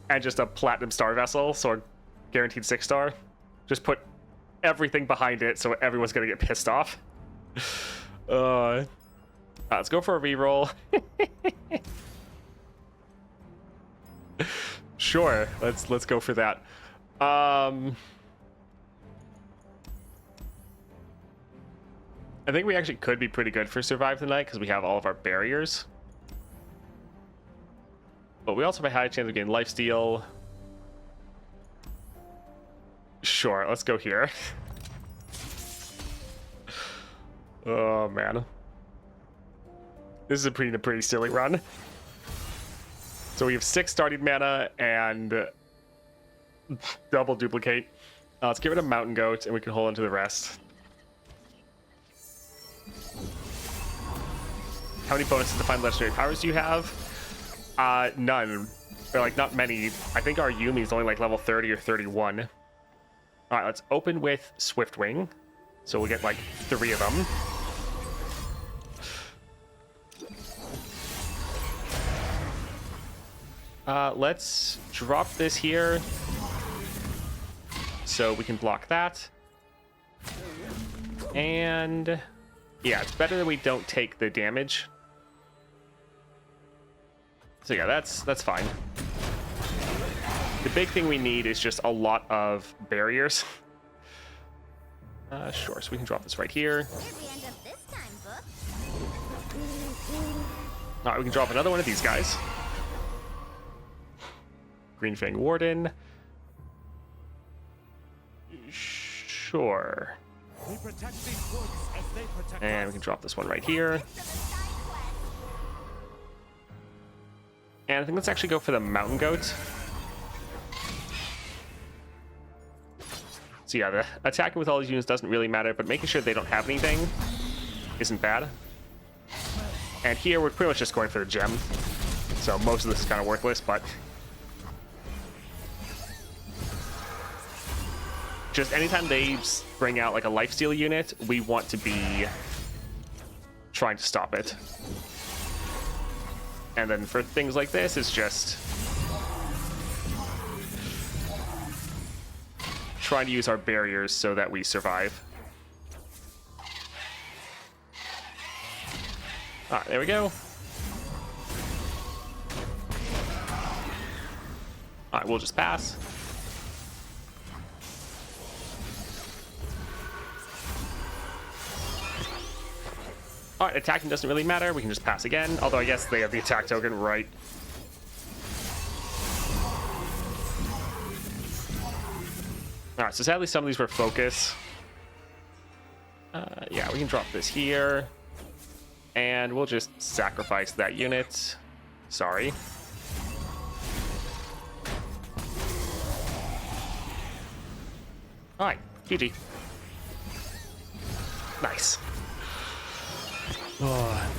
Speaker 1: And just a platinum star vessel, so a guaranteed 6-star. Just put everything behind it so everyone's gonna get pissed off. Let's go for a reroll. Sure, let's go for that. I think we actually could be pretty good for Survive the Night because we have all of our barriers. But we also have a high chance of getting lifesteal. Sure, let's go here. Oh man. This is a pretty silly run. So we have 6 starting mana and double duplicate. Let's get rid of Mountain Goat and we can hold on to the rest. How many bonuses to find legendary powers do you have? None. Or like not many. I think our Yuumi is only like level 30 or 31. Alright, let's open with Swiftwing. So we'll get like 3 of them. Let's drop this here so we can block that. And yeah, it's better that we don't take the damage. So yeah, that's fine. The big thing we need is just a lot of barriers. Sure, so we can drop this right here.
Speaker 2: Where'd we end up this time, book?
Speaker 1: All right, we can drop another one of these guys. Green Fang Warden. Sure.
Speaker 5: We protect these woods as they protect
Speaker 1: And we
Speaker 5: us.
Speaker 1: can drop this one right here. And I think let's actually go for the Mountain Goat. So yeah, the attacking with all these units doesn't really matter, but making sure they don't have anything isn't bad. And here we're pretty much just going for the gem. So most of this is kind of worthless, but just anytime they bring out like a lifesteal unit, we want to be trying to stop it. And then for things like this, it's just trying to use our barriers so that we survive. All right, there we go. All right, we'll just pass. All right, attacking doesn't really matter. We can just pass again. Although I guess they have the attack token, right? All right, so sadly some of these were focus. Yeah, we can drop this here. And we'll just sacrifice that unit. Sorry. All right, GG. Nice. Oh.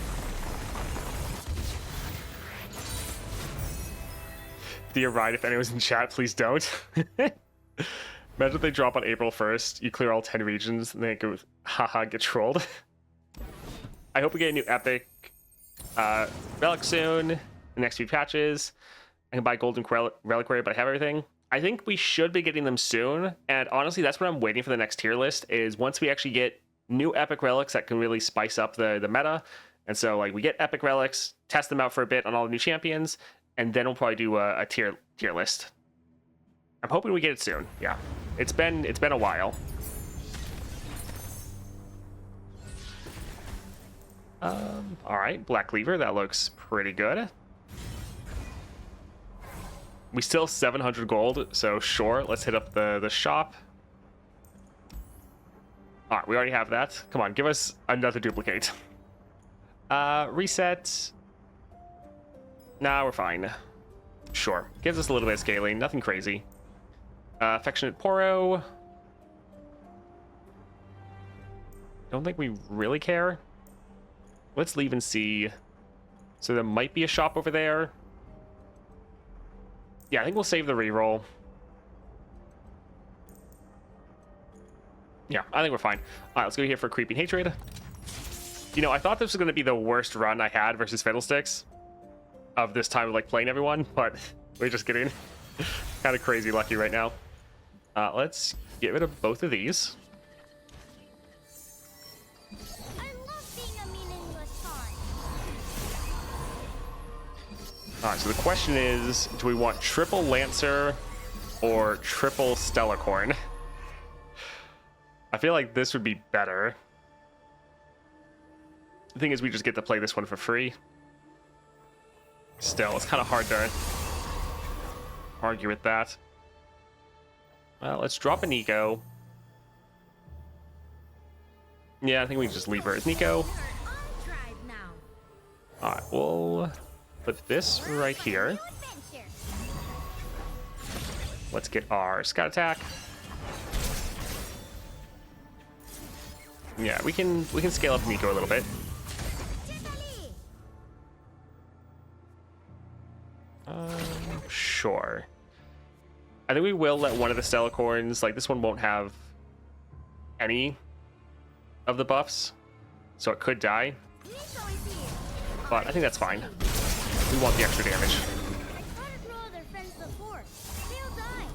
Speaker 1: Dear Ryan, if anyone's in chat, please don't. Imagine if they drop on April 1st, you clear all 10 regions, and then it goes, haha, get trolled. I hope we get a new epic relic soon, the next few patches. I can buy golden reliquary, but I have everything. I think we should be getting them soon, and honestly, that's what I'm waiting for the next tier list, is once we actually get new epic relics that can really spice up the meta. And so like we get epic relics, test them out for a bit on all the new champions, and then we'll probably do a tier list. I'm hoping we get it soon. Yeah, it's been a while. All right, Black Cleaver, that looks pretty good. We still have 700 gold, so sure, let's hit up the shop. All right, we already have that. Come on, give us another duplicate. Reset. Nah, we're fine. Sure, gives us a little bit of scaling, nothing crazy. Affectionate Poro. Don't think we really care. Let's leave and see. So there might be a shop over there. Yeah, I think we'll save the reroll. Yeah, I think we're fine. All right, let's go here for Creeping Hatred. You know, I thought this was going to be the worst run I had versus Fiddlesticks of this time of like playing everyone, but we're just getting kind of crazy lucky right now. Let's get rid of both of these.
Speaker 2: I love being a meaningless pawn.
Speaker 1: All right, so the question is, do we want triple Lancer or triple Stellarcorn? I feel like this would be better. The thing is, we just get to play this one for free. Still, it's kind of hard to argue with that. Well, let's drop a Nico. Yeah, I think we can just leave her as Nico. Alright, we'll put this right here. Let's get our Scout Attack. Yeah, we can scale up Nico a little bit. Sure. I think we will let one of the Stellarcorns, like this one won't have any of the buffs, so it could die. But I think that's fine. We want the extra damage.
Speaker 2: I fought with no other friends before. They'll die.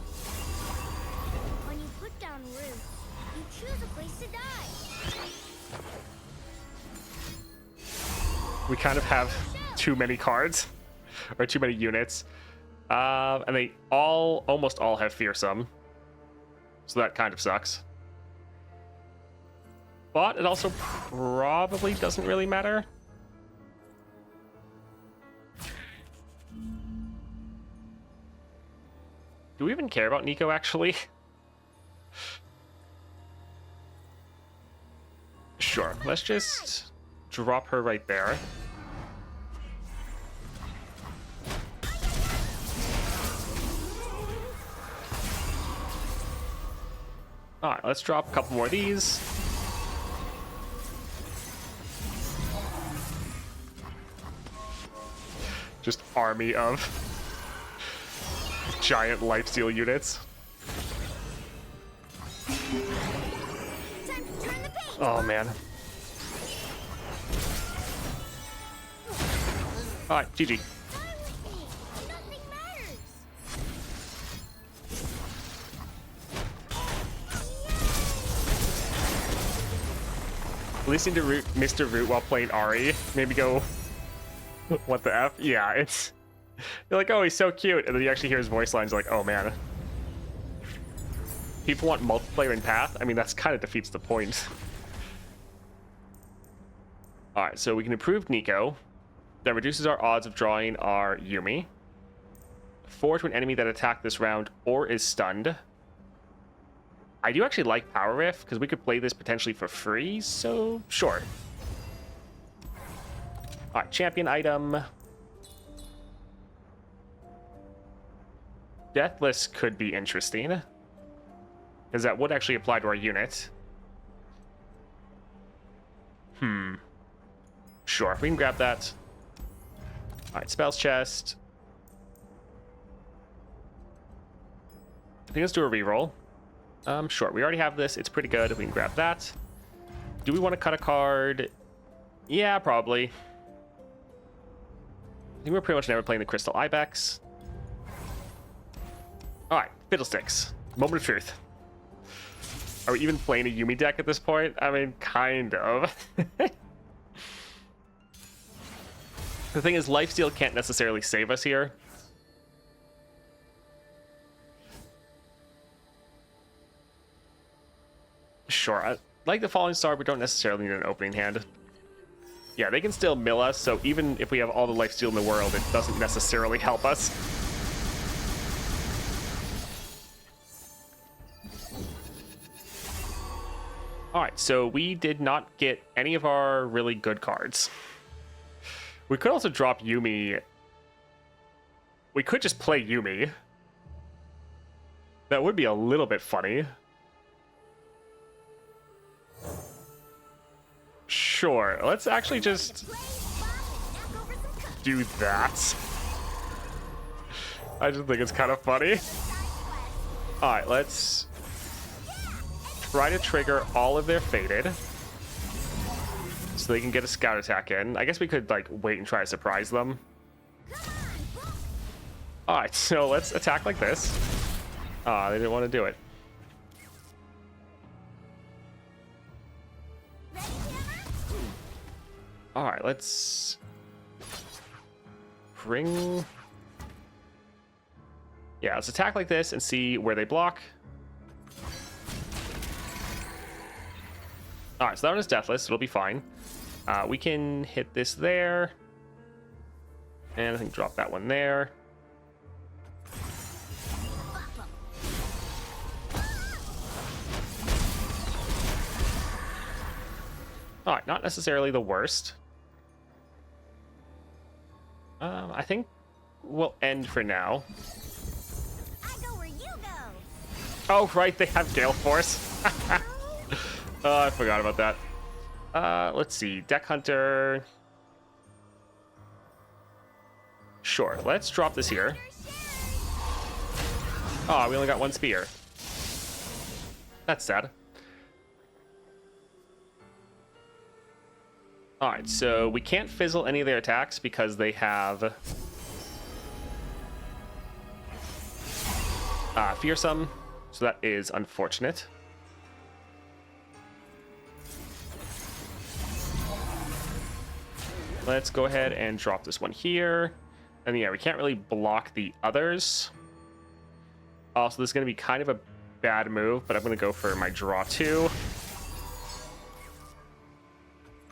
Speaker 2: When you put down roots, you choose a place to die.
Speaker 1: We kind of have too many cards, or too many units. And they almost all have fearsome. So that kind of sucks. But it also probably doesn't really matter. Do we even care about Nico, actually? Sure, let's just drop her right there. Alright, let's drop a couple more of these. Just army of giant lifesteal units.
Speaker 2: Time to turn the page.
Speaker 1: Oh man. Alright, GG.
Speaker 2: Die with me. Nothing matters.
Speaker 1: Listening to Mr. Root while playing Ahri made me go, what the F? Yeah, it's... You're like, oh, he's so cute. And then you actually hear his voice lines like, oh man. People want multiplayer in Path? I mean, that's kind of defeats the point. Alright, so we can improve Nico. That reduces our odds of drawing our Yuumi. 4 to an enemy that attacked this round or is stunned. I do actually like Power Riff, because we could play this potentially for free, so sure. Alright, champion item. Deathless could be interesting, because that would actually apply to our unit. Sure, we can grab that. Alright, spells chest. I think let's do a reroll. Sure, we already have this. It's pretty good. We can grab that. Do we want to cut a card? Yeah, probably. I think we're pretty much never playing the Crystal Ibex. Alright, Fiddlesticks. Moment of truth. Are we even playing a Yuumi deck at this point? I mean, kind of. The thing is, lifesteal can't necessarily save us here. Sure, I like the Falling Star, but don't necessarily need an opening hand. Yeah, they can still mill us, so even if we have all the lifesteal in the world, it doesn't necessarily help us. Alright, so we did not get any of our really good cards. We could also drop Yuumi. We could just play Yuumi. That would be a little bit funny. Sure, let's actually just do that. I just think it's kind of funny. Alright, let's try to trigger all of their Fated, so they can get a scout attack in. I guess we could, like, wait and try to surprise them. Alright, so let's attack like this. Ah, they didn't want to do it. Alright, let's bring... Yeah, let's attack like this and see where they block. Alright, so that one is deathless. It'll be fine. We can hit this there. And I think drop that one there. Alright, not necessarily the worst. I think we'll end for now.
Speaker 2: I go where you go.
Speaker 1: Oh, right, they have Gale Force. Oh, I forgot about that. Let's see. Deck Hunter. Sure, let's drop this here. Oh, we only got one spear. That's sad. Alright, so we can't fizzle any of their attacks because they have Fearsome, so that is unfortunate. Let's go ahead and drop this one here. And yeah, we can't really block the others. Also, this is going to be kind of a bad move, but I'm going to go for my draw 2.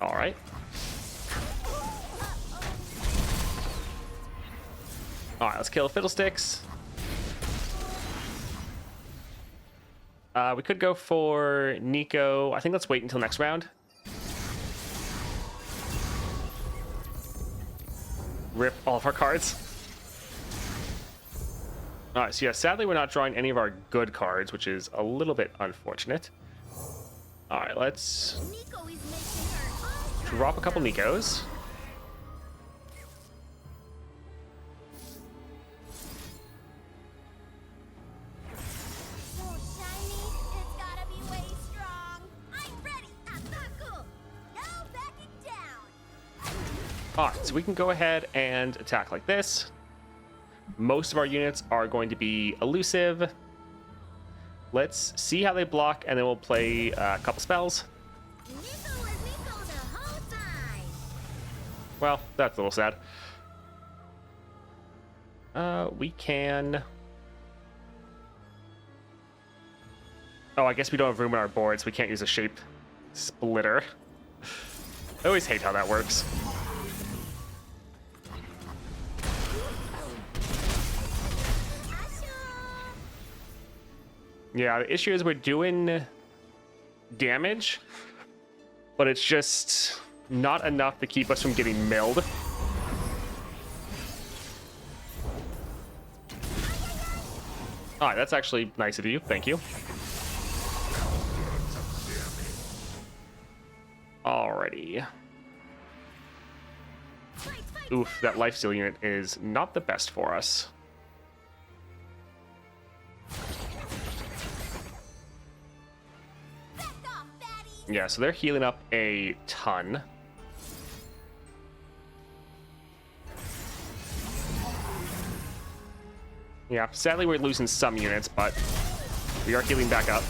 Speaker 1: All right. All right, let's kill Fiddlesticks. We could go for Nico. I think let's wait until next round. Rip all of our cards. All right, so yeah, sadly we're not drawing any of our good cards, which is a little bit unfortunate. All right, let's
Speaker 2: Nico is making her own
Speaker 1: drop a couple Nikos.
Speaker 2: so shiny. It's gotta be way strong. I'm ready. Asol. No backing down.
Speaker 1: All right, so we can go ahead and attack like this. Most of our units are going to be elusive. Let's see how they block, and then we'll play a couple spells.
Speaker 2: Nico was Nico the whole time.
Speaker 1: Well, that's a little sad. We can... Oh, I guess we don't have room on our board, so we can't use a shape splitter. I always hate how that works. Yeah, the issue is we're doing damage, but it's just not enough to keep us from getting milled. Alright, that's actually nice of you. Thank you. Alrighty. Oof, that lifesteal unit is not the best for us.
Speaker 2: Back off, fatty.
Speaker 1: Yeah, so they're healing up a ton. Yeah, sadly we're losing some units, but we are healing back up.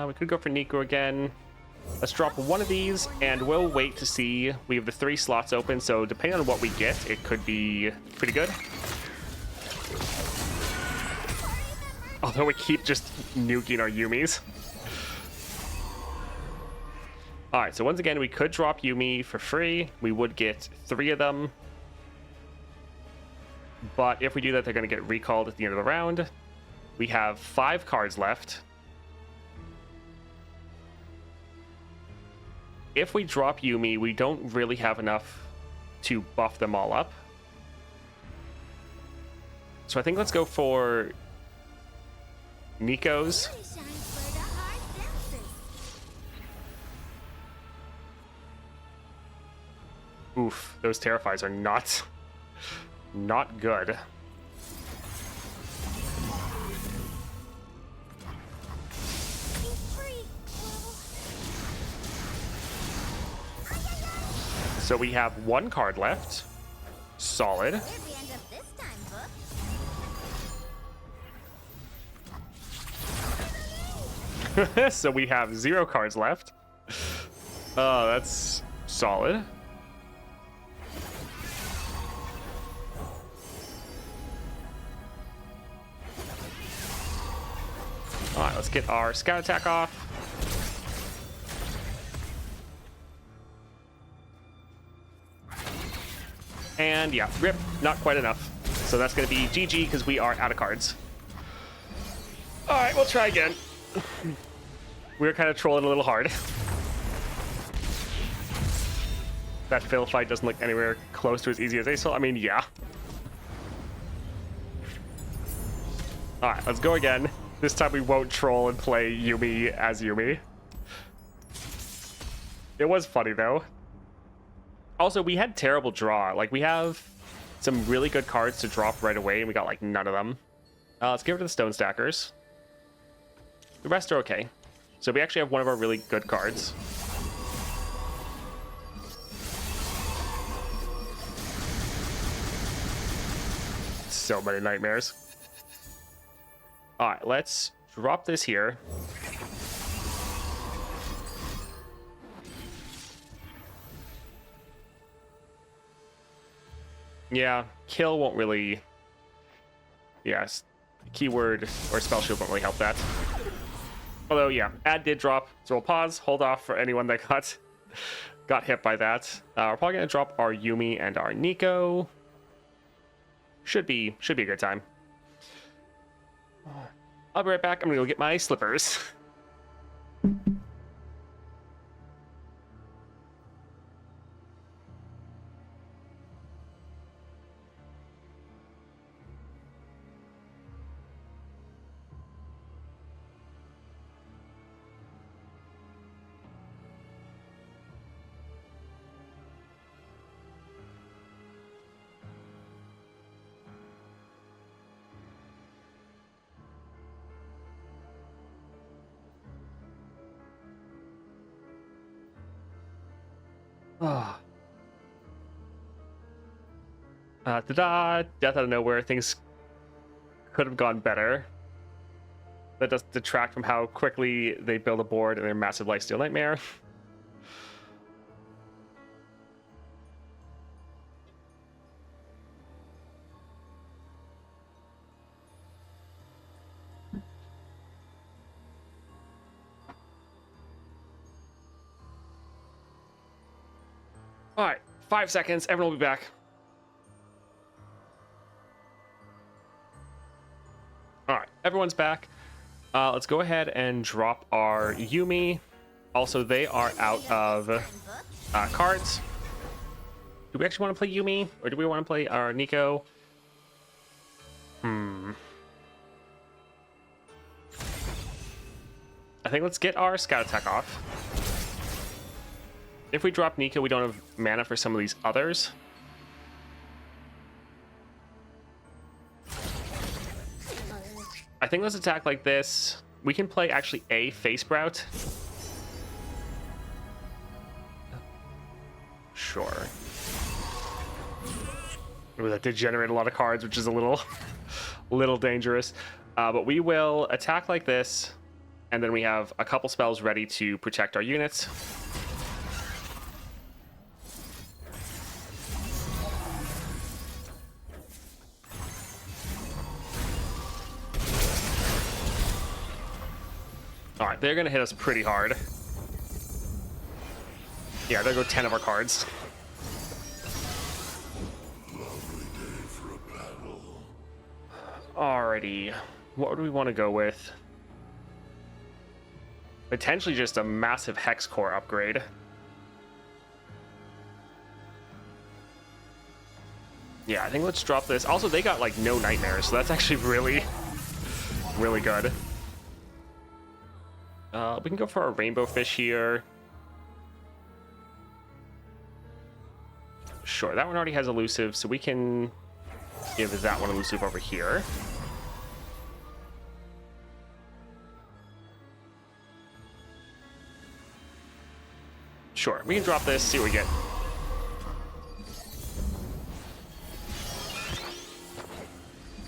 Speaker 1: We could go for Nico again. Let's drop one of these, and we'll wait to see. We have the 3 slots open, so depending on what we get, it could be pretty good. Although we keep just nuking our Yuumis. Alright, so once again, we could drop Yuumi for free. We would get 3 of them. But if we do that, they're going to get recalled at the end of the round. We have 5 cards left. If we drop Yuumi, we don't really have enough to buff them all up. So I think let's go for Nico's.
Speaker 2: Really shines for the hard senses.
Speaker 1: Oof, those Terrifies are not good.
Speaker 2: Be free,
Speaker 1: So we have 1 card left. Solid.
Speaker 2: Where'd we end up this time, book?
Speaker 1: So we have 0 cards left. Oh, that's solid. All right, let's get our scout attack off. And yeah, rip, not quite enough. So that's going to be GG because we are out of cards. All right, we'll try again. We were kind of trolling a little hard. That Phil fight doesn't look anywhere close to as easy as Asol. I mean, yeah. All right, let's go again. This time we won't troll and play Yuumi as Yuumi. It was funny, though. Also, we had terrible draw. Like, we have some really good cards to drop right away, and we got, like, none of them. Let's give it to the Stone Stackers. The rest are okay. So we actually have one of our really good cards. So many nightmares. All right, let's drop this here. Yeah, kill won't really... Yes, keyword or spell shield won't really help that. Although, yeah, ad did drop, so we'll pause, hold off for anyone that got hit by that. We're probably gonna drop our Yuumi and our Nico. Should be a good time. I'll be right back. I'm gonna go get my slippers. Oh. Ta-da! Death out of nowhere. Things could have gone better. That does detract from how quickly they build a board in their massive lifesteal nightmare. All right, 5 seconds. Everyone will be back. All right, everyone's back. Let's go ahead and drop our Yuumi. Also, they are out of cards. Do we actually want to play Yuumi, or do we want to play our Nico? I think let's get our scout attack off. If we drop Nico, we don't have mana for some of these others. I think let's attack like this. We can play actually a face sprout. Sure. Ooh, that did generate a lot of cards, which is a little dangerous. But we will attack like this, and then we have a couple spells ready to protect our units. All right, they're gonna hit us pretty hard. Yeah, there go 10 of our cards. Alrighty, what do we want to go with? Potentially just a massive Hex Core upgrade. Yeah, I think let's drop this. Also, they got like no nightmares, so that's actually really good. We can go for a Rainbow Fish here. Sure, that one already has elusive, so we can give that one elusive over here. Sure, we can drop this, see what we get.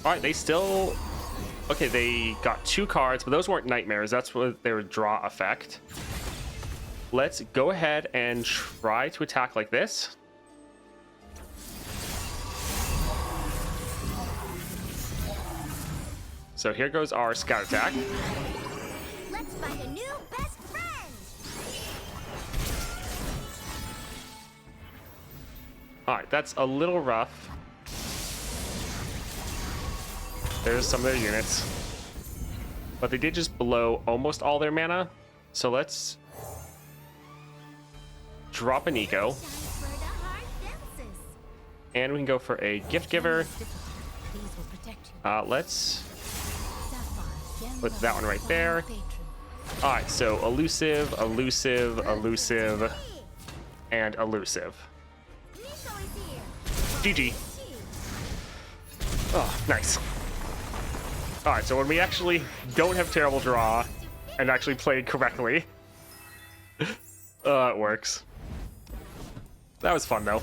Speaker 1: Alright, they still... Okay, they got 2 cards, but those weren't nightmares. That's what their draw effect. Let's go ahead and try to attack like this. So here goes our scout attack.
Speaker 2: Let's find a new best friend.
Speaker 1: Alright, that's a little rough. There's some of their units. But they did just blow almost all their mana. So let's drop an Eco. And we can go for a Gift Giver. Let's put that one right there. Alright, so elusive, elusive, elusive, and elusive. GG. Oh, nice. Alright, so when we actually don't have terrible draw and actually play correctly, it works. That was fun, though.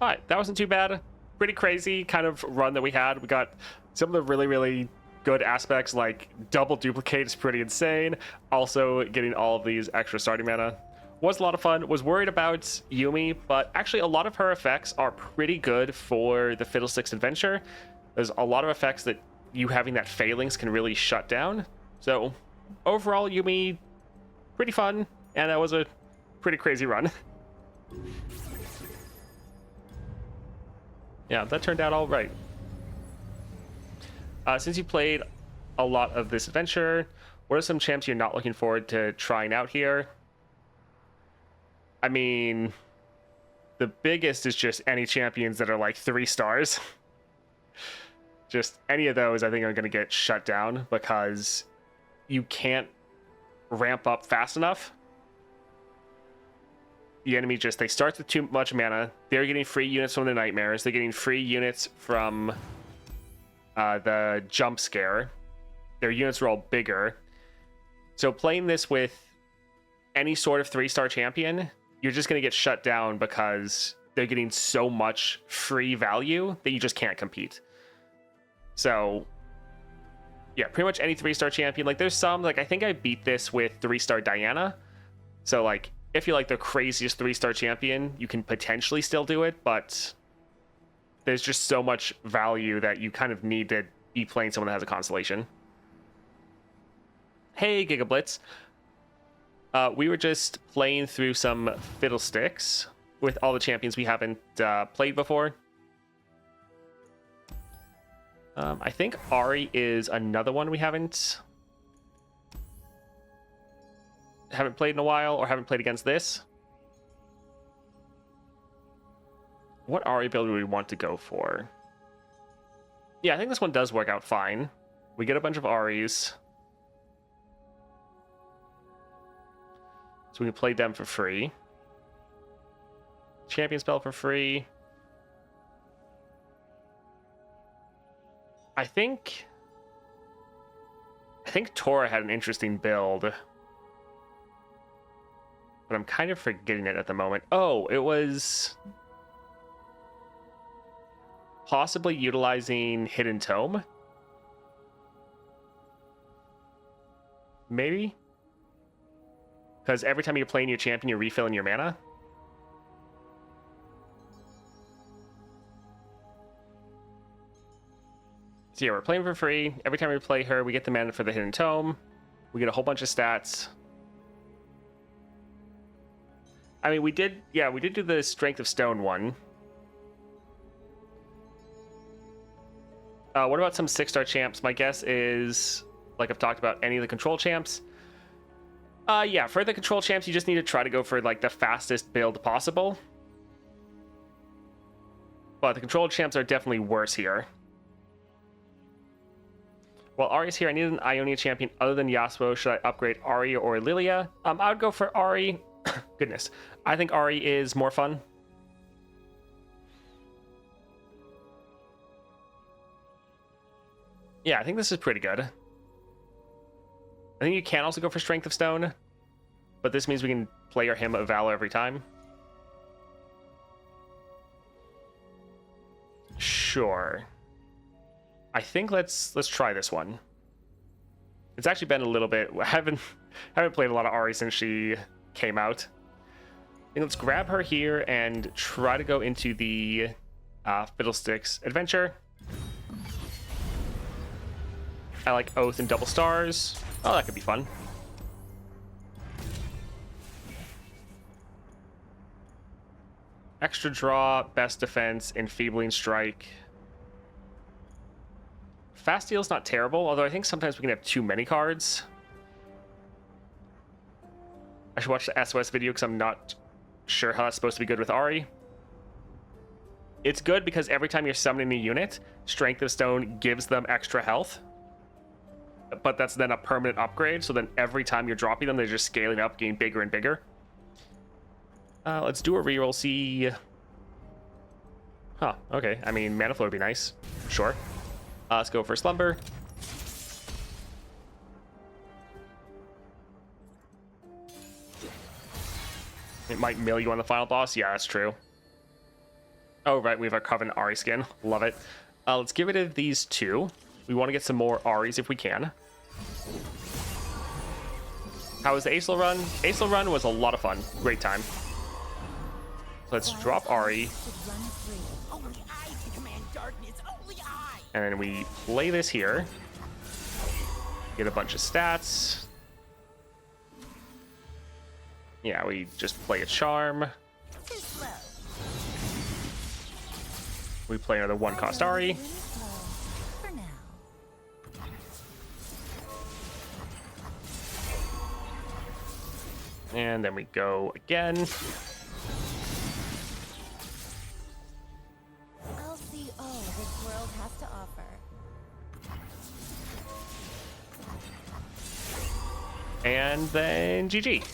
Speaker 1: Alright, that wasn't too bad. pretty crazy kind of run that we had. We got some of the really, really good aspects, like double duplicate is pretty insane. Also, getting all of these extra starting mana was a lot of fun. Was worried about Yuumi, but actually a lot of her effects are pretty good for the Fiddlesticks adventure. There's a lot of effects that you having that Phalanx can really shut down. So overall, Yuumi, pretty fun, and that was a pretty crazy run. Yeah, that turned out all right. Since you played a lot of this adventure, what are some champs you're not looking forward to trying out here? I mean, the biggest is just any champions that are like 3 stars. Just any of those I think are going to get shut down because you can't ramp up fast enough. The enemy just, they start with too much mana. They're getting free units from the nightmares. They're getting free units from the jump scare. Their units are all bigger. So playing this with any sort of 3-star champion, you're just going to get shut down because they're getting so much free value that you just can't compete. So yeah, pretty much any 3-star champion. Like there's some, like I think I beat this with 3-star Diana. So like if you're like the craziest 3-star champion, you can potentially still do it, but there's just so much value that you kind of need to be playing someone that has a constellation. Hey, Gigablitz. We were just playing through some Fiddlesticks with all the champions we haven't played before. I think Ahri is another one we haven't played in a while, or haven't played against this. What Ahri build do we want to go for? Yeah, I think this one does work out fine. We get a bunch of Ahris. So we can play them for free. Champion spell for free. I think Tora had an interesting build, but I'm kind of forgetting it at the moment. Oh, it was possibly utilizing Hidden Tome. Maybe? Because every time you're playing your champion, you're refilling your mana. So yeah, we're playing for free. Every time we play her, we get the mana for the Hidden Tome. We get a whole bunch of stats. I mean, we did do the Strength of Stone one. What about some 6-star champs? My guess is, like I've talked about, any of the control champs. Yeah, for the control champs, you just need to try to go for like the fastest build possible. But the control champs are definitely worse here. While Ahri's here, I need an Ionia champion other than Yasuo. Should I upgrade Ahri or Lilia? I would go for Ahri. Goodness. I think Ahri is more fun. Yeah, I think this is pretty good. I think you can also go for Strength of Stone, but this means we can play our Hymn of Valor every time. Sure. I think let's try this one. It's actually been a little bit. I haven't played a lot of Ahri since she came out. I think let's grab her here and try to go into the Fiddlesticks adventure. I like Oath and Double Stars. Oh, that could be fun. Extra draw, best defense, enfeebling strike. Fast deal's not terrible, although I think sometimes we can have too many cards. I should watch the SOS video because I'm not sure how that's supposed to be good with Ahri. It's good because every time you're summoning a unit, Strength of Stone gives them extra health. But that's then a permanent upgrade, so then every time you're dropping them, they're just scaling up, getting bigger and bigger. Let's do a reroll, see... Huh, okay. I mean, Mana Flow would be nice. Sure. Let's go for Slumber. It might mill you on the final boss. Yeah, that's true. Oh, right, we have our Covenant Ahri skin. Love it. Let's get rid of these two. We want to get some more Ahris if we can. How was the Asol run? Asol run was a lot of fun. Great time. Let's drop Ahri.
Speaker 4: Only I can command darkness. Only I.
Speaker 1: And then we play this here. Get a bunch of stats. Yeah, we just play a charm.
Speaker 2: Too slow.
Speaker 1: We play another one-cost Ahri.
Speaker 2: For now.
Speaker 1: And then we go again.
Speaker 2: I'll see all this world has to offer.
Speaker 1: And then GG.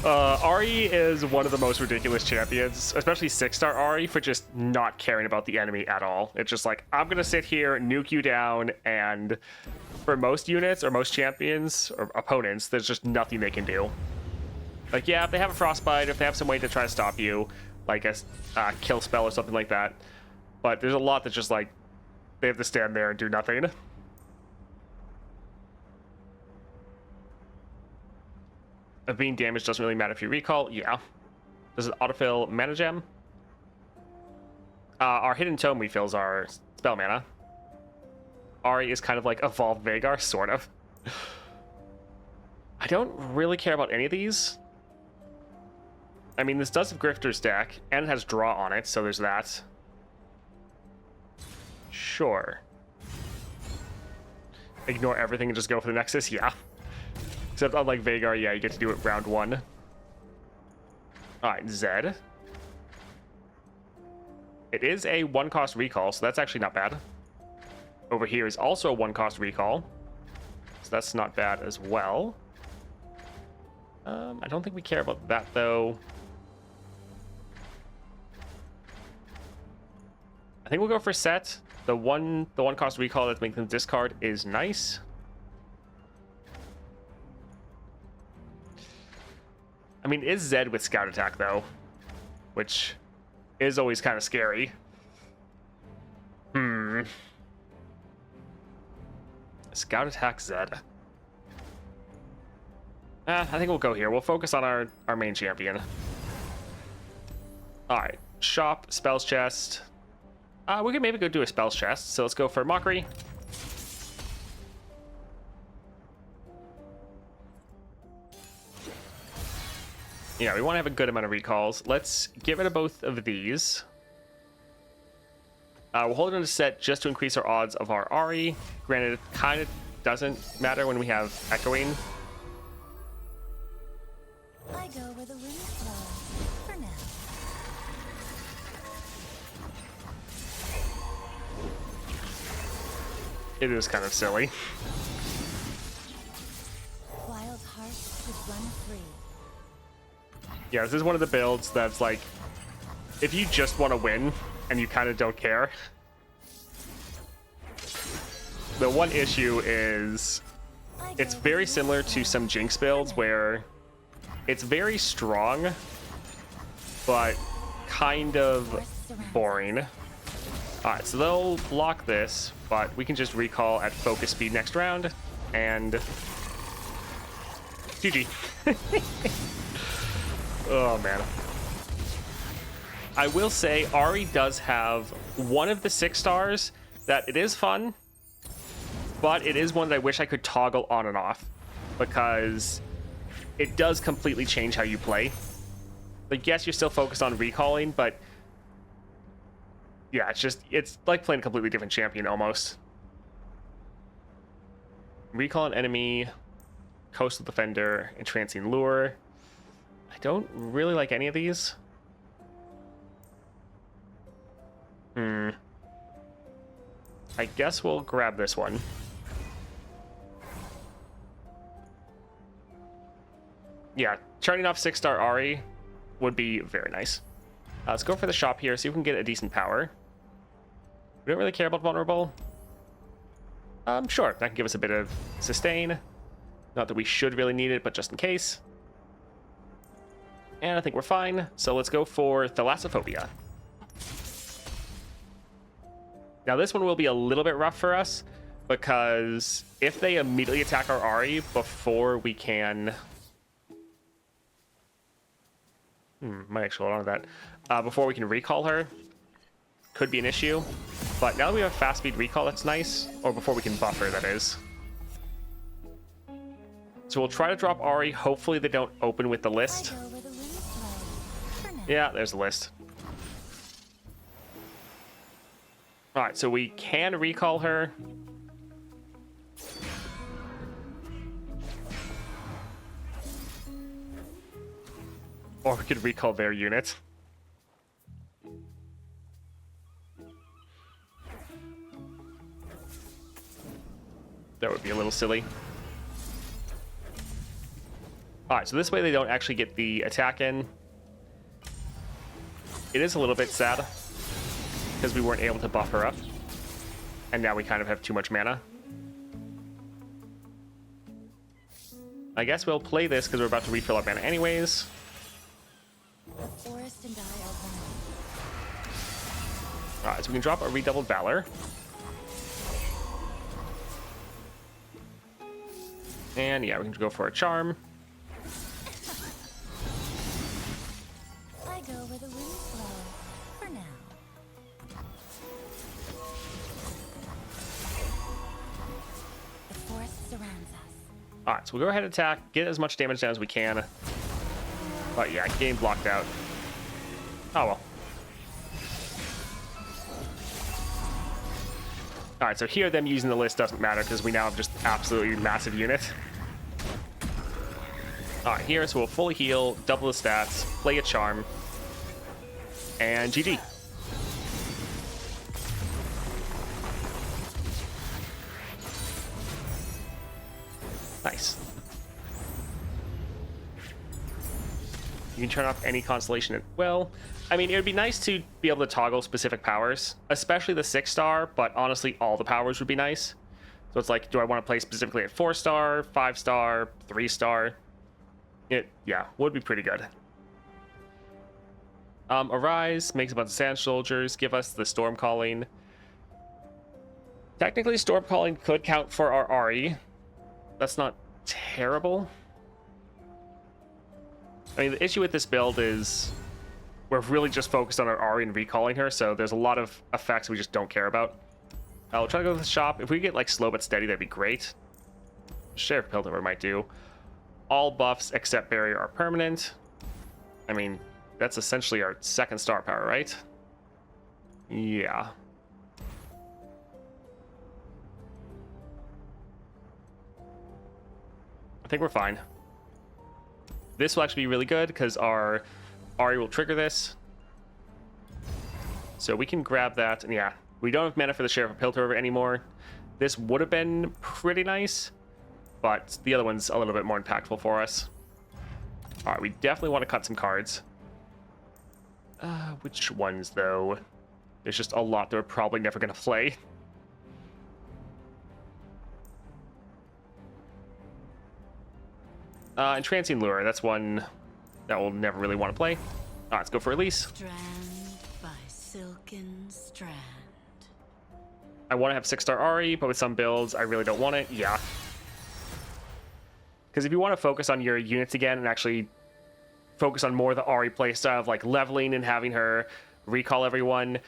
Speaker 1: Ahri is one of the most ridiculous champions, especially 6-star Ahri, for just not caring about the enemy at all. It's just like, I'm gonna sit here, nuke you down, and for most units or most champions or opponents, there's just nothing they can do. Like, yeah, if they have a frostbite, if they have some way to try to stop you, like a kill spell or something like that, but there's a lot that just like they have to stand there and do nothing. Being damaged doesn't really matter if you recall. Yeah. Does it autofill mana gem? Our hidden tome refills our spell mana. Ahri is kind of like evolved Vhagar, sort of. I don't really care about any of these. I mean, this does have Grifter's deck, and it has draw on it, so there's that. Sure. Ignore everything and just go for the Nexus? Yeah. Except unlike Vhagar, yeah, you get to do it round 1. Alright, Zed. It is a 1-cost recall, so that's actually not bad. Over here is also a 1-cost recall, so that's not bad as well. I don't think we care about that, though. I think we'll go for Set. The one cost recall that's making them discard is nice. I mean, is Zed with Scout Attack, though? Which is always kind of scary. Scout Attack Zed. I think we'll go here. We'll focus on our main champion. Alright. Shop, Spells Chest. We could maybe go do a Spells Chest. So let's go for Mockery. Yeah, we want to have a good amount of recalls. Let's get rid of both of these. We'll hold it on a set just to increase our odds of our Ahri. Granted, it kind of doesn't matter when we have Echoing.
Speaker 2: I go where the wind blows. For now.
Speaker 1: It is kind of silly.
Speaker 2: Wild hearts should run free.
Speaker 1: Yeah, this is one of the builds that's like, if you just want to win and you kind of don't care. The one issue is it's very similar to some Jinx builds where it's very strong, but kind of boring. Alright, so they'll block this, but we can just recall at focus speed next round, and GG. Oh, man. I will say, Ahri does have one of the 6 stars that it is fun, but it is one that I wish I could toggle on and off, because it does completely change how you play. Like, yes, you're still focused on recalling, but yeah, it's like playing a completely different champion almost. Recall an enemy, Coastal Defender, Entrancing Lure. I don't really like any of these. I guess we'll grab this one. Yeah, turning off 6-star Ahri would be very nice. Let's go for the shop here, see if we can get a decent power. We don't really care about vulnerable. Sure, that can give us a bit of sustain. Not that we should really need it, but just in case. And I think we're fine. So let's go for Thalassophobia. Now this one will be a little bit rough for us because if they immediately attack our Ahri before we can... might actually hold on to that. Before we can recall her, could be an issue. But now that we have fast speed recall, that's nice. Or before we can buff her, that is. So we'll try to drop Ahri. Hopefully they don't open with the list.
Speaker 2: I go where the winds blow. For now.
Speaker 1: Yeah, there's the list. Alright, so we can recall her. Or we could recall their unit. That would be a little silly. Alright, so this way they don't actually get the attack in. It is a little bit sad because we weren't able to buff her up. And now we kind of have too much mana. I guess we'll play this because we're about to refill our mana anyways.
Speaker 2: The forest and I are one.
Speaker 1: Alright, so we can drop a redoubled valor. And yeah, we can go for a charm.
Speaker 2: I go where the winds blow. For now. The forest surrounds us.
Speaker 1: Alright, so we'll go ahead and attack, get as much damage down as we can. But yeah, game blocked out. Oh well. Alright, so here them using the list doesn't matter because we now have just absolutely massive unit. Alright, here, so we'll fully heal, double the stats, play a charm, and GG. Nice. You can turn off any constellation. Well, I mean, it would be nice to be able to toggle specific powers, especially the 6-star, but honestly, all the powers would be nice. So it's like, do I want to play specifically at 4-star, 5-star, 3-star? Yeah, would be pretty good. Arise, makes a bunch of sand soldiers, give us the storm calling. Technically, storm calling could count for our Ahri. That's not terrible. I mean, the issue with this build is we're really just focused on our Ahri and recalling her, so there's a lot of effects we just don't care about. I'll try to go to the shop. If we get like slow but steady, that'd be great. Sheriff Piltover might do. All buffs except barrier are permanent. I mean, that's essentially our 2nd star power, right? Yeah. I think we're fine. This will actually be really good because our Ahri will trigger this. So we can grab that, and yeah, we don't have mana for the Sheriff of Piltover anymore. This would have been pretty nice, but the other one's a little bit more impactful for us. All right, we definitely want to cut some cards. Which ones, though? There's just a lot that we're probably never going to play. And Transient Lure, that's one that we'll never really want to play. All right, let's go for release.
Speaker 4: Strand by silken strand.
Speaker 1: I want to have 6-star Ahri, but with some builds, I really don't want it. Yeah. Because if you want to focus on your units again and actually focus on more of the Ahri playstyle of like leveling and having her recall everyone,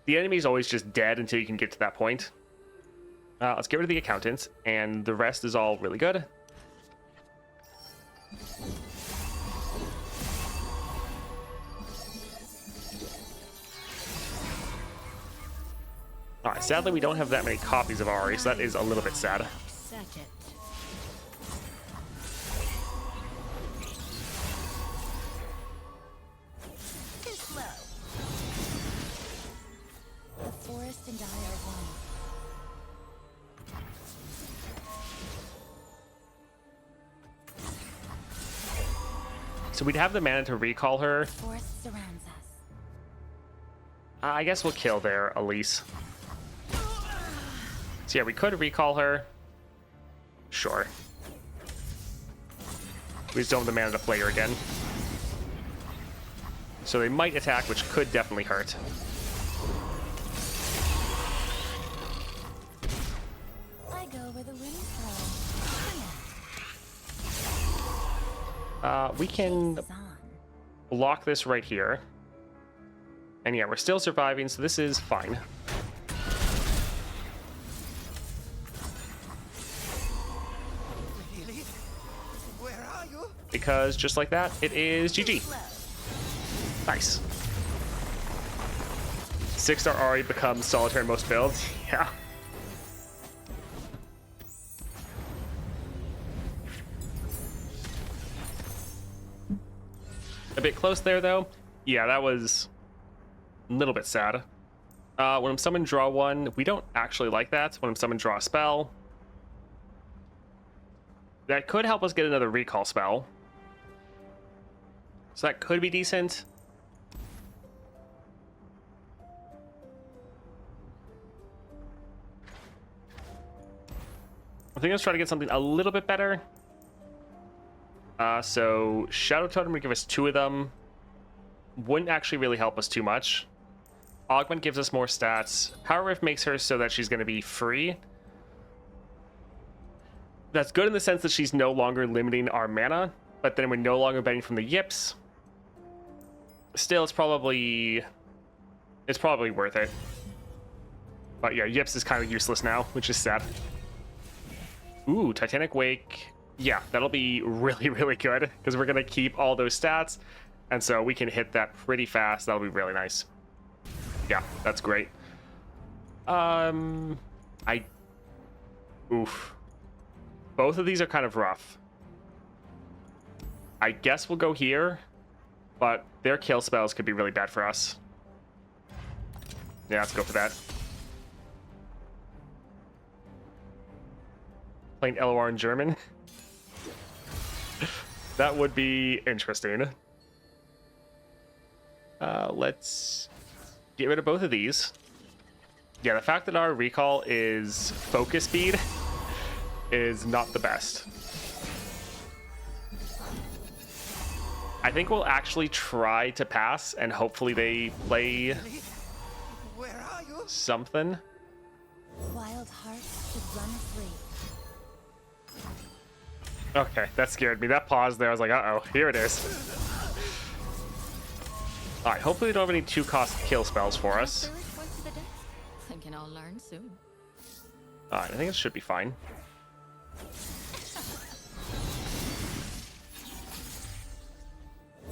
Speaker 1: the enemy's always just dead until you can get to that point. Let's get rid of the accountants, and the rest is all really good. Alright, sadly we don't have that many copies of Ahri, so that is a little bit sad.
Speaker 4: Second.
Speaker 2: Too slow. The forest and I are one.
Speaker 1: So we'd have the mana to recall her.
Speaker 2: The forest surrounds us.
Speaker 1: I guess we'll kill their Elise. So yeah, we could recall her. Sure. We just don't have the mana to play her again. So they might attack, which could definitely hurt.
Speaker 4: I go where the wind blows.
Speaker 1: We can block this right here. And yeah, we're still surviving, so this is fine.
Speaker 6: Really? Where are you?
Speaker 1: Because just like that, it is GG. Nice. 6-star Ahri becomes solitaire in most builds. Yeah. A bit close there, though. Yeah, that was a little bit sad. When I'm summoned, draw one. We don't actually like that. When I'm summoned, draw a spell. That could help us get another recall spell. So that could be decent. I think let's try to get something a little bit better. So Shadow Totem would give us 2 of them. Wouldn't actually really help us too much. Augment gives us more stats. Power Rift makes her so that she's going to be free. That's good in the sense that she's no longer limiting our mana, but then we're no longer betting from the yips. Still, it's probably worth it. But yeah, yips is kind of useless now, which is sad. Ooh, Titanic Wake. Yeah, that'll be really, really good because we're going to keep all those stats. And so we can hit that pretty fast. That'll be really nice. Yeah, that's great. Oof. Both of these are kind of rough. I guess we'll go here, but their kill spells could be really bad for us. Yeah, let's go for that. Playing LOR in German. That would be interesting. Let's get rid of both of these. Yeah, the fact that our recall is focus speed is not the best. I think we'll actually try to pass and hopefully they play
Speaker 6: Where are you?
Speaker 1: something.
Speaker 4: Wild hearts should run free.
Speaker 1: Okay, that scared me. That pause there, I was like, uh-oh, here it is. Alright, hopefully they don't have any 2-cost kill spells for us.
Speaker 4: Thinking I'll learn soon.
Speaker 1: Alright, I think it should be fine.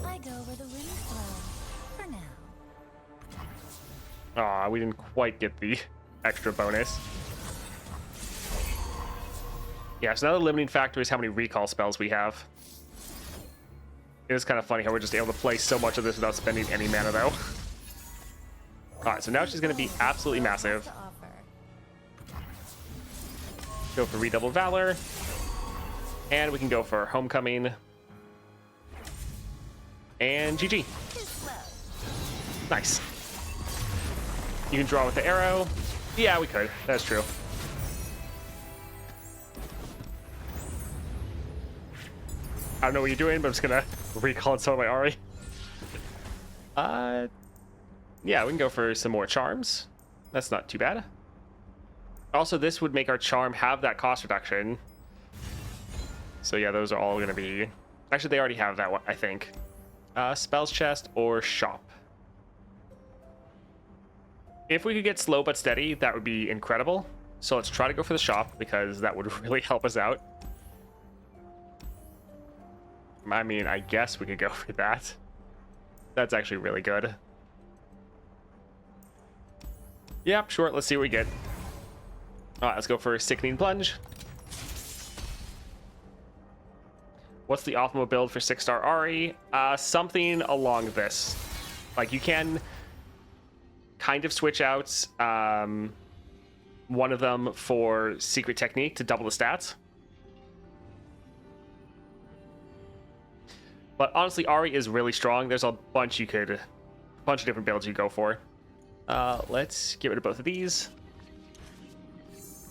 Speaker 4: I go where the wind blows. For now.
Speaker 1: Aw, we didn't quite get the extra bonus. Yeah, so now the limiting factor is how many recall spells we have. It is kind of funny how we're just able to play so much of this without spending any mana, though. Alright, so now she's going to be absolutely massive. Go for Redouble Valor. And we can go for Homecoming. And GG. Nice. You can draw with the arrow. Yeah, we could. That's true. I don't know what you're doing, but I'm just gonna recall some of my Ahri. Yeah, we can go for some more charms. That's not too bad. Also, this would make our charm have that cost reduction. So yeah, those are all gonna be... Actually, they already have that one, I think. Spells chest or shop. If we could get slow but steady, that would be incredible. So let's try to go for the shop because that would really help us out. I mean, I guess we could go for that. That's actually really good. Yep, sure. Let's see what we get. All right, let's go for Sickening Plunge. What's the optimal build for 6-star Ahri? Something along this. Like, you can kind of switch out one of them for Secret Technique to double the stats. But honestly, Ahri is really strong. There's a bunch of different builds you go for. Let's get rid of both of these.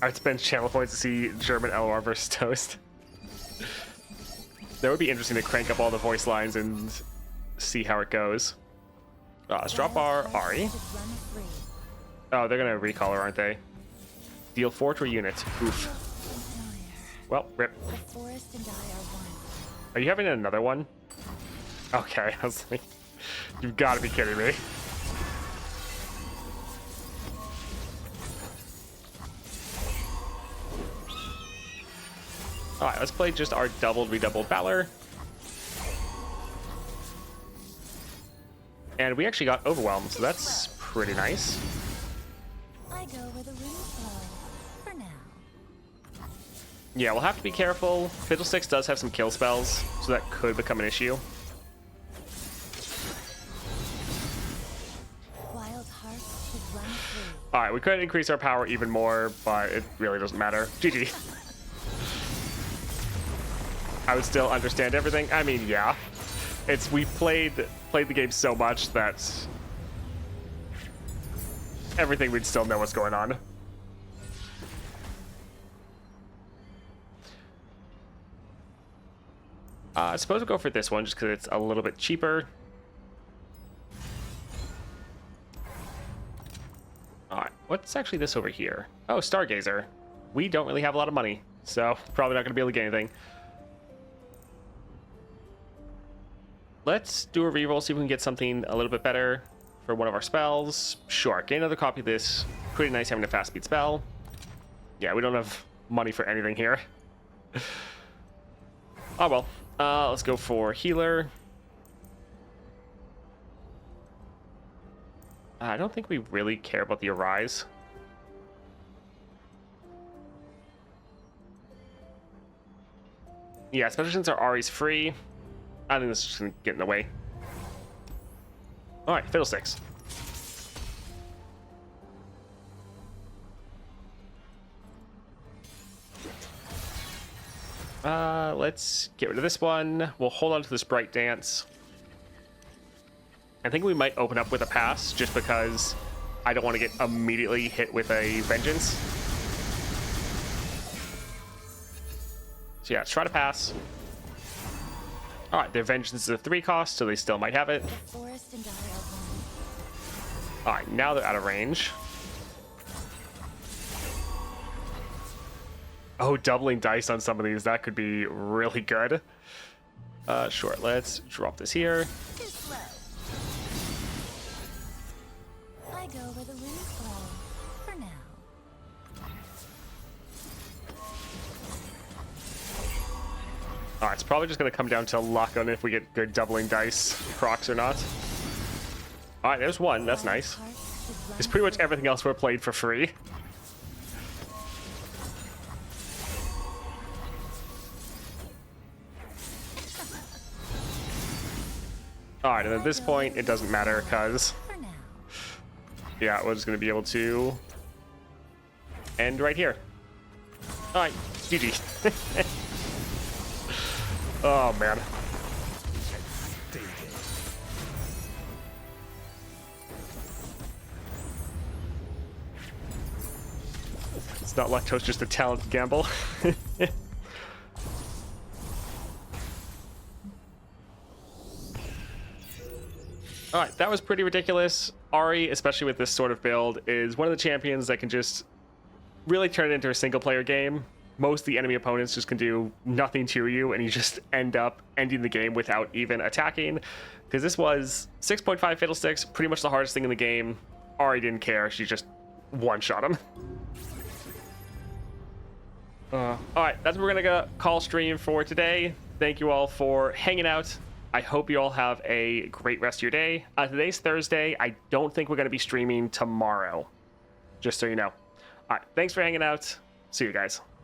Speaker 1: I'd spend channel points to see German LR versus Toast. That would be interesting to crank up all the voice lines and see how it goes. Let's drop our Ahri. Oh, they're gonna recolor, aren't they? Deal 4 to a unit. Oof. Well, rip.
Speaker 4: The forest and I are one.
Speaker 1: Are you having another one? Okay, I was like, you've got to be kidding me. All right, let's play just our doubled, redoubled Valor. And we actually got overwhelmed, so that's pretty nice.
Speaker 4: I go where the winds blow. For now.
Speaker 1: Yeah, we'll have to be careful. Fiddlesticks does have some kill spells, so that could become an issue.
Speaker 4: Wild hearts should run free.
Speaker 1: All right, we could increase our power even more, but it really doesn't matter. GG. I would still understand everything. I mean, yeah. We played the game so much that everything we'd still know what's going on. I suppose we'll go for this one just because it's a little bit cheaper. Alright, what's actually this over here? Oh, Stargazer. We don't really have a lot of money, so probably not going to be able to get anything. Let's do a reroll, see if we can get something a little bit better for one of our spells. Sure, get another copy of this. Pretty nice having a fast speed spell. Yeah, we don't have money for anything here. Oh well. Let's go for healer. I don't think we really care about the Arise. Yeah, especially since our Ahri's free. I think this is just gonna get in the way. Alright, Fiddlesticks. Let's get rid of this one. We'll hold on to this Bright Dance. I think we might open up with a pass just because I don't want to get immediately hit with a Vengeance. So yeah, let's try to pass. Alright, their Vengeance is a 3 cost, so they still might have it.
Speaker 4: The forest and I are one.
Speaker 1: Alright, now they're out of range. Oh, doubling dice on some of these, that could be really good. Sure, let's drop this here.
Speaker 4: Too slow. I go where the winds blow. For now.
Speaker 1: Alright, it's probably just going to come down to luck on if we get good doubling dice procs or not. Alright, there's one. That's nice. It's pretty much everything else we're played for free. Alright, and at this point, it doesn't matter because,
Speaker 4: For now.
Speaker 1: yeah, we're just going to be able to end right here. Alright, GG. Oh, man. It's not lactose, just a talented gamble. Alright, that was pretty ridiculous. Ahri, especially with this sort of build, is one of the champions that can just really turn it into a single player game. Most of the enemy opponents just can do nothing to you, and you just end up ending the game without even attacking. Because this was 6.5 Fiddlesticks, pretty much the hardest thing in the game. Ahri didn't care, she just one-shot him. Alright, that's what we're gonna call stream for today. Thank you all for hanging out. I hope you all have a great rest of your day. Today's Thursday. I don't think we're going to be streaming tomorrow, just so you know. All right, thanks for hanging out. See you guys.